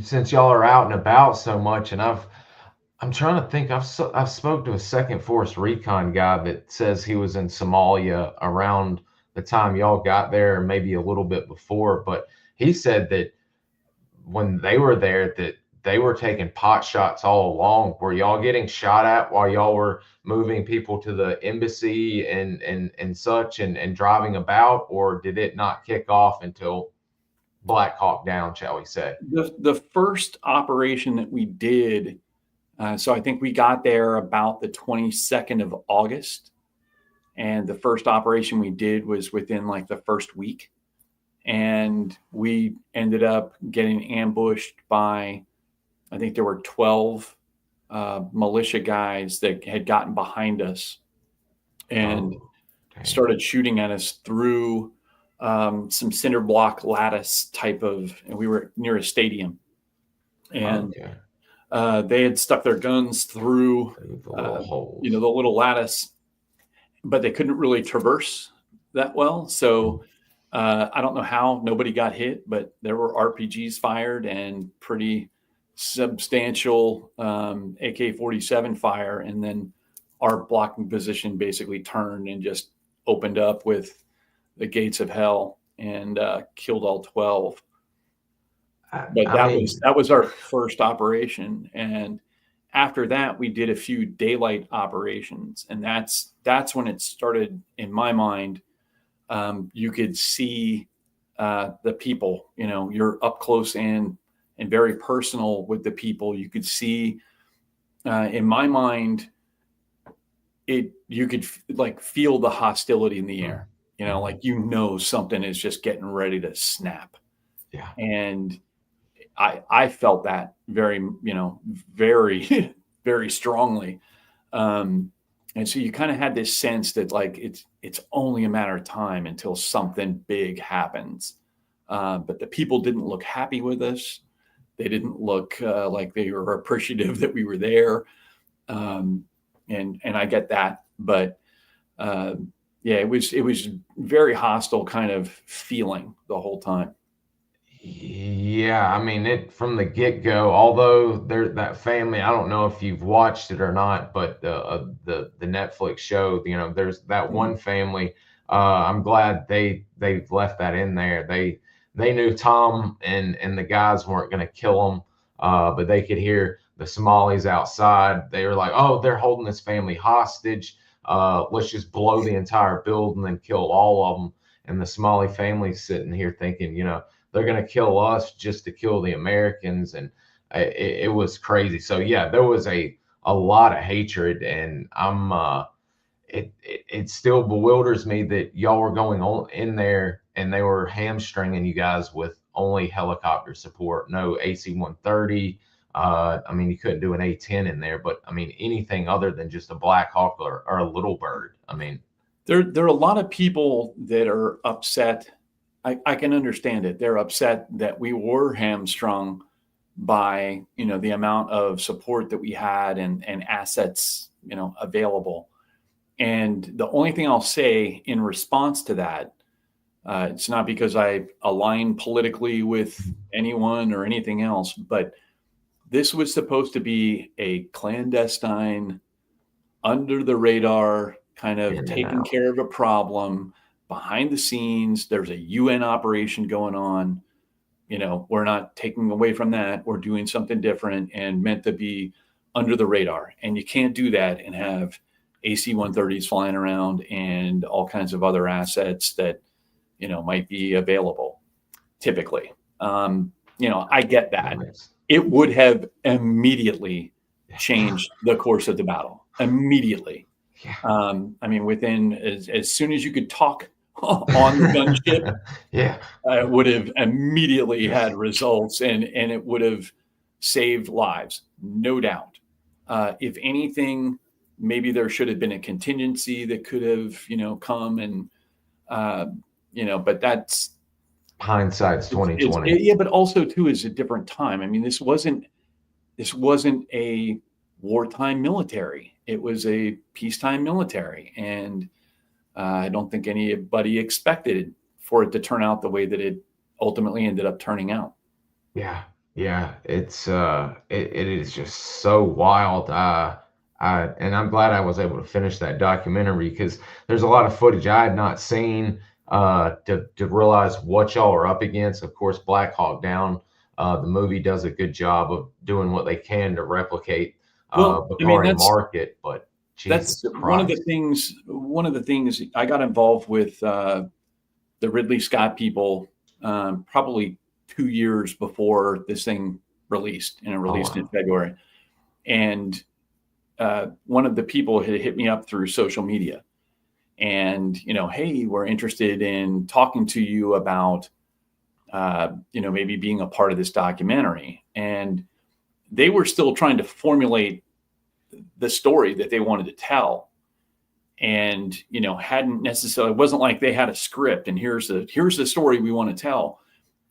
Since y'all are out and about so much, and I'm trying to think, I've spoke to a Second Force Recon guy that says he was in Somalia around the time y'all got there, maybe a little bit before, but he said that when they were there, that they were taking pot shots all along. Were y'all getting shot at while y'all were moving people to the embassy and such and driving about, or did it not kick off until Black Hawk down, shall we say? The first operation that we did, so I think we got there about the 22nd of August, and the first operation we did was within like the first week. And we ended up getting ambushed by, I think there were 12 militia guys that had gotten behind us and started shooting at us through some cinder block lattice type of, and we were near a stadium. And they had stuck their guns through the little lattice, but they couldn't really traverse that well. So I don't know how nobody got hit, but there were RPGs fired and pretty substantial AK-47 fire. And then our blocking position basically turned and just opened up with the gates of hell and killed all 12. But that was our first operation. And after that, we did a few daylight operations. And that's when it started, in my mind. You could see the people, you're up close and very personal with the people. You could see, in my mind, you could like feel the hostility in the air, like, something is just getting ready to snap. Yeah. And I felt that very, very, very strongly. And so you kind of had this sense that like it's only a matter of time until something big happens. But the people didn't look happy with us. They didn't look like they were appreciative that we were there. And I get that. But it was very hostile kind of feeling the whole time. Yeah, I mean, from the get-go, although there's that family, I don't know if you've watched it or not, but the Netflix show, there's that one family. I'm glad they've left that in there. They they knew Tom and the guys weren't going to kill him, but they could hear the Somalis outside. They were like, "Oh, they're holding this family hostage. Let's just blow the entire building and kill all of them." And the Somali family's sitting here thinking, they're going to kill us just to kill the Americans. And it was crazy. So yeah, there was a lot of hatred, and it still bewilders me that y'all were going on in there and they were hamstringing you guys with only helicopter support, no AC-130. I mean, you couldn't do an A-10 in there, but I mean, anything other than just a Black Hawk or a Little Bird. I mean, there are a lot of people that are upset. I can understand it. They're upset that we were hamstrung by, the amount of support that we had and assets, available. And the only thing I'll say in response to that, it's not because I align politically with anyone or anything else, but this was supposed to be a clandestine, under the radar, kind of taking care of a problem behind the scenes. There's a UN operation going on. We're not taking away from that. We're doing something different and meant to be under the radar. And you can't do that and have AC-130s flying around and all kinds of other assets that, might be available typically. I get that. It would have immediately changed the course of the battle. Immediately. I mean, within as soon as you could talk on the gunship, it would have immediately had results, and it would have saved lives, no doubt. If anything, maybe there should have been a contingency that could have, come and, but that's hindsight's 2020. Yeah, but also too is a different time. I mean, this wasn't a wartime military. It was a peacetime military, and I don't think anybody expected for it to turn out the way that it ultimately ended up turning out. Yeah, it's it is just so wild. And I'm glad I was able to finish that documentary, because there's a lot of footage I had not seen to realize what y'all are up against. Of course, Black Hawk Down, the movie does a good job of doing what they can to replicate Bakari market, but Jesus that's Christ. One of the things I got involved with the Ridley Scott people probably 2 years before this thing released, and it released in February. And one of the people had hit me up through social media and, hey, we're interested in talking to you about, maybe being a part of this documentary. And they were still trying to formulate the story that they wanted to tell. And, hadn't necessarily, it wasn't like they had a script and here's the story we want to tell.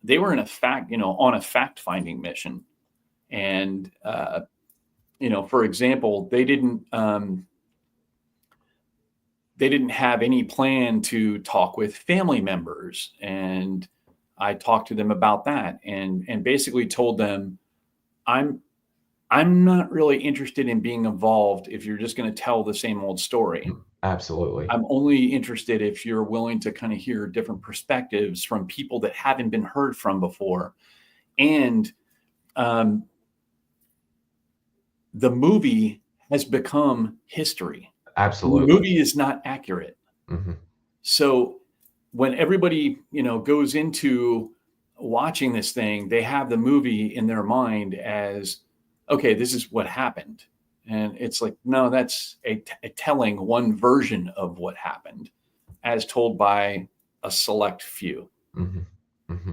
They were on a fact finding mission. And, for example, they didn't have any plan to talk with family members. And I talked to them about that and basically told them, I'm not really interested in being involved if you're just going to tell the same old story. Absolutely. I'm only interested if you're willing to kind of hear different perspectives from people that haven't been heard from before. And the movie has become history. Absolutely. The movie is not accurate. Mm-hmm. So when everybody, goes into watching this thing, they have the movie in their mind as, okay, this is what happened. And it's like, no, that's a telling one version of what happened as told by a select few. Mm-hmm. Mm-hmm.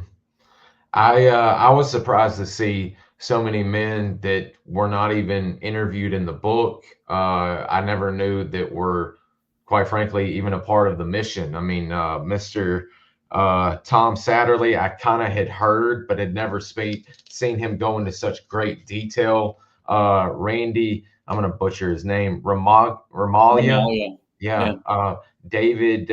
I was surprised to see so many men that were not even interviewed in the book. I never knew that were, quite frankly, even a part of the mission. I mean, Mr. Tom Satterley, I kind of had heard, but had never seen him go into such great detail. Randy, I'm going to butcher his name, Ramalia. Yeah. David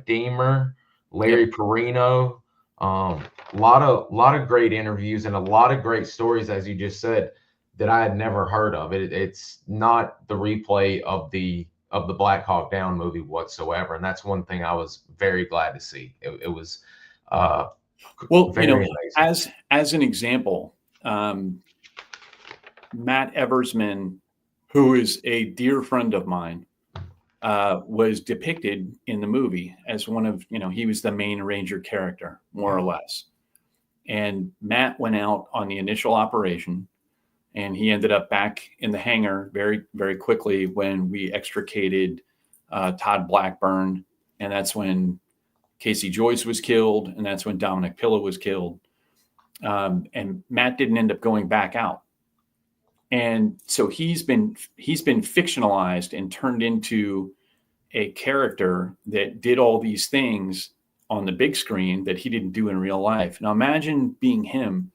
Deemer, Larry Perino. A lot of great interviews and a lot of great stories, as you just said, that I had never heard of. It's not the replay of the Black Hawk Down movie whatsoever, and that's one thing I was very glad to see. It was Well, Very amazing. as an example, Matt Eversman, who is a dear friend of mine, was depicted in the movie as one of, he was the main Ranger character, more or less. And Matt went out on the initial operation, and he ended up back in the hangar very, very quickly when we extricated Todd Blackburn. And that's when Casey Joyce was killed, and that's when Dominic Pilla was killed. And Matt didn't end up going back out. And so he's been fictionalized and turned into a character that did all these things on the big screen that he didn't do in real life. Now imagine being him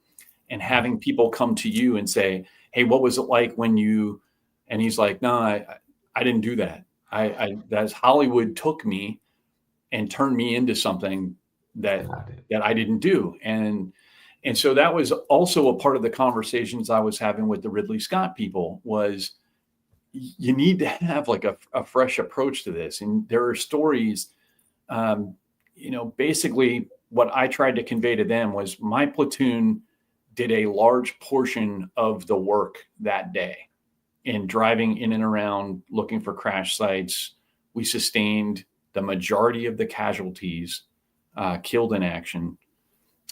and having people come to you and say, "Hey, what was it like when you?" And he's like, "No, I didn't do that. That's Hollywood took me and turned me into something that I didn't do." And so that was also a part of the conversations I was having with the Ridley Scott people was you need to have like a fresh approach to this. And there are stories, basically what I tried to convey to them was my platoon did a large portion of the work that day in driving in and around looking for crash sites. We sustained the majority of the casualties killed in action.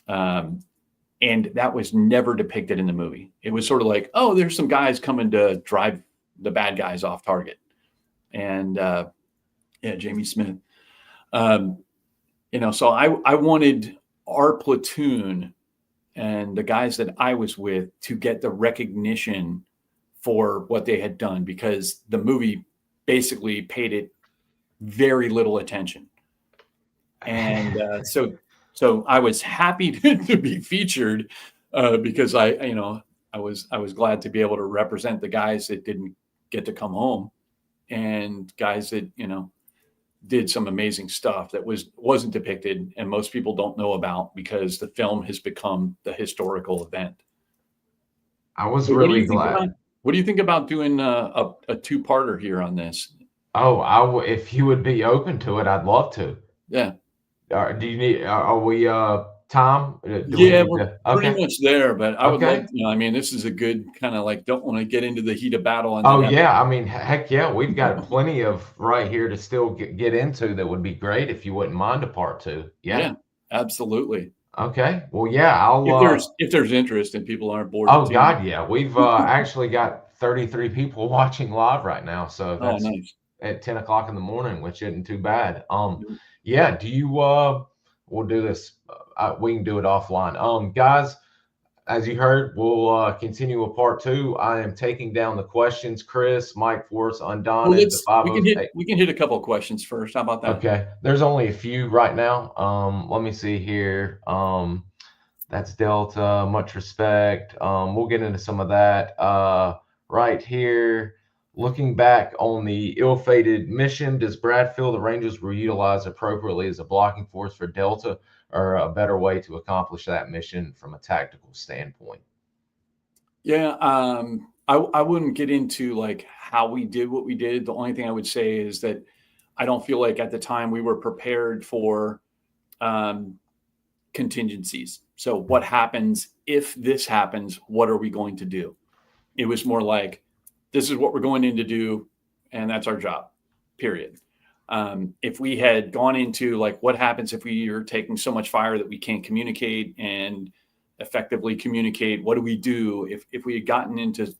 And that was never depicted in the movie. It was sort of like, oh, there's some guys coming to drive the bad guys off target. And Jamie Smith. So I wanted our platoon and the guys that I was with to get the recognition for what they had done, because the movie basically paid it very little attention. And so I was happy to be featured because I was glad to be able to represent the guys that didn't get to come home and guys that, did some amazing stuff that wasn't depicted and most people don't know about because the film has become the historical event. I was really glad. What do you think about doing a two-parter here on this? Oh, if you would be open to it, I'd love to. Yeah. Do you need? Are we Tom? We're pretty much there, but I would Okay. like, this is a good kind of like, don't want to get into the heat of battle. And Oh yeah, I mean, heck yeah, we've got plenty of right here to still get into. That would be great if you wouldn't mind a part two. Yeah, absolutely. Okay. Well, yeah, I'll. If there's interest and people aren't bored. Oh God, yeah, we've actually got 33 people watching live right now, so that's nice. At 10 o'clock in the morning, which isn't too bad. Yeah. Do you? We'll do this. We can do it offline. Guys, as you heard, we'll continue with part two. I am taking down the questions. Chris, Mike Force, Undone, and the 508. We can hit a couple of questions first. How about that? Okay. There's only a few right now. Let me see here. That's Delta. Much respect. We'll get into some of that right here. Looking back on the ill-fated mission, does Brad feel the Rangers were utilized appropriately as a blocking force for Delta, or a better way to accomplish that mission from a tactical standpoint? Yeah, I wouldn't get into like how we did what we did. The only thing I would say is that I don't feel like at the time we were prepared for contingencies. So what happens if this happens? What are we going to do? It was more like, this is what we're going in to do, and that's our job, period. If we had gone into like, what happens if we are taking so much fire that we can't communicate and effectively communicate? What do we do? If we had gotten into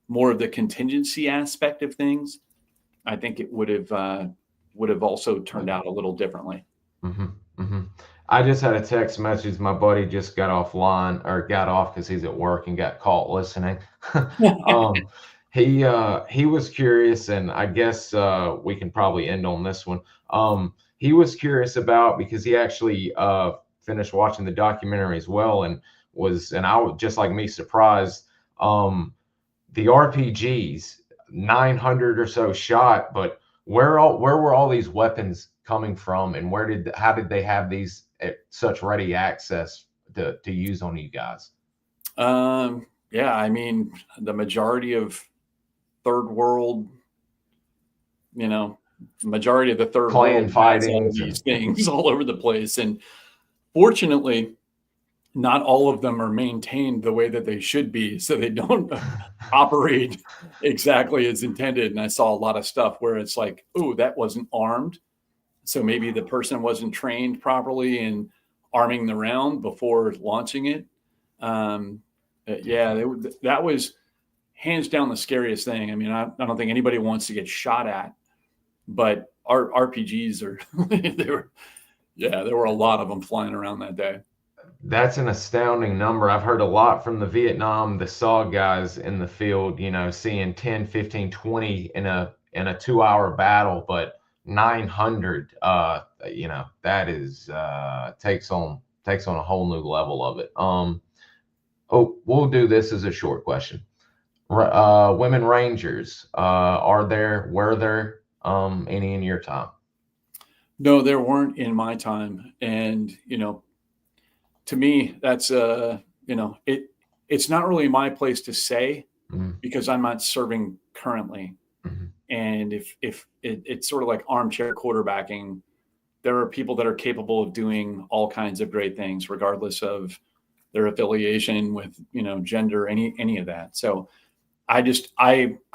more of the contingency aspect of things, I think it would have also turned out a little differently. Mm-hmm, mm-hmm. I just had a text message. My buddy just got off because he's at work and got caught listening. He was curious, and I guess we can probably end on this one. He was curious about, because he actually finished watching the documentary as well, and I was just like me surprised. The RPGs, 900 or so shot, but where were all these weapons coming from, and how did they have these at such ready access to use on you guys? Yeah, I mean, the majority of third world, clan fighting, these things all over the place. And fortunately, not all of them are maintained the way that they should be, so they don't operate exactly as intended. And I saw a lot of stuff where it's like, oh, that wasn't armed. So maybe the person wasn't trained properly in arming the round before launching it. Yeah, that was hands down the scariest thing. I mean, I don't think anybody wants to get shot at, but our RPGs are, there were a lot of them flying around that day. That's an astounding number. I've heard a lot from the Vietnam, the SOG guys in the field, you know, seeing 10, 15, 20 in a 2-hour battle, but 900, you know, that is takes on a whole new level of it. Oh, we'll do this as a short question. Women Rangers, were there any in your time? No, there weren't in my time. And, you know, to me, that's, you know, it's not really my place to say, because I'm not serving currently. And if it's sort of like armchair quarterbacking, there are people that are capable of doing all kinds of great things, regardless of their affiliation with, you know, gender, any of that. So I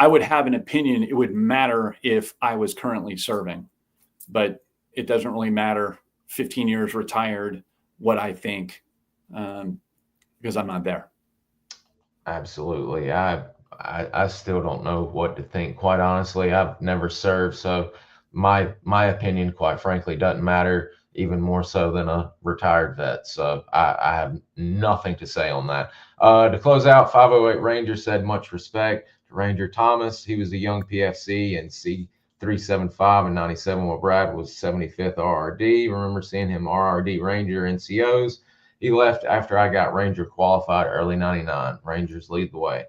would have an opinion. It would matter if I was currently serving, but it doesn't really matter 15 years retired what I think, because I'm not there. Absolutely. I still don't know what to think, quite honestly. I've never served, so my opinion, quite frankly, doesn't matter, even more so than a retired vet. So I have nothing to say on that. To close out, 508 Ranger said, much respect to Ranger Thomas. He was a young PFC and C375 in 97 while Brad was 75th RRD. Remember seeing him RRD Ranger NCOs. He left after I got Ranger qualified early 99. Rangers lead the way.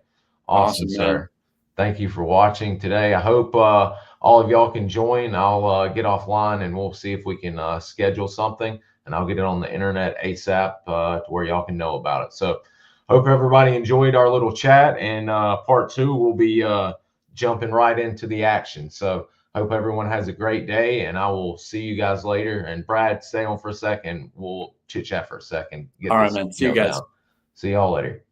Awesome, sir. Man. Thank you for watching today. I hope all of y'all can join. I'll get offline and we'll see if we can schedule something, and I'll get it on the internet ASAP to where y'all can know about it. So hope everybody enjoyed our little chat, and part 2 will be jumping right into the action. So hope everyone has a great day, and I will see you guys later. And Brad, stay on for a second. We'll chit chat for a second. All right, man. See you guys. See y'all later.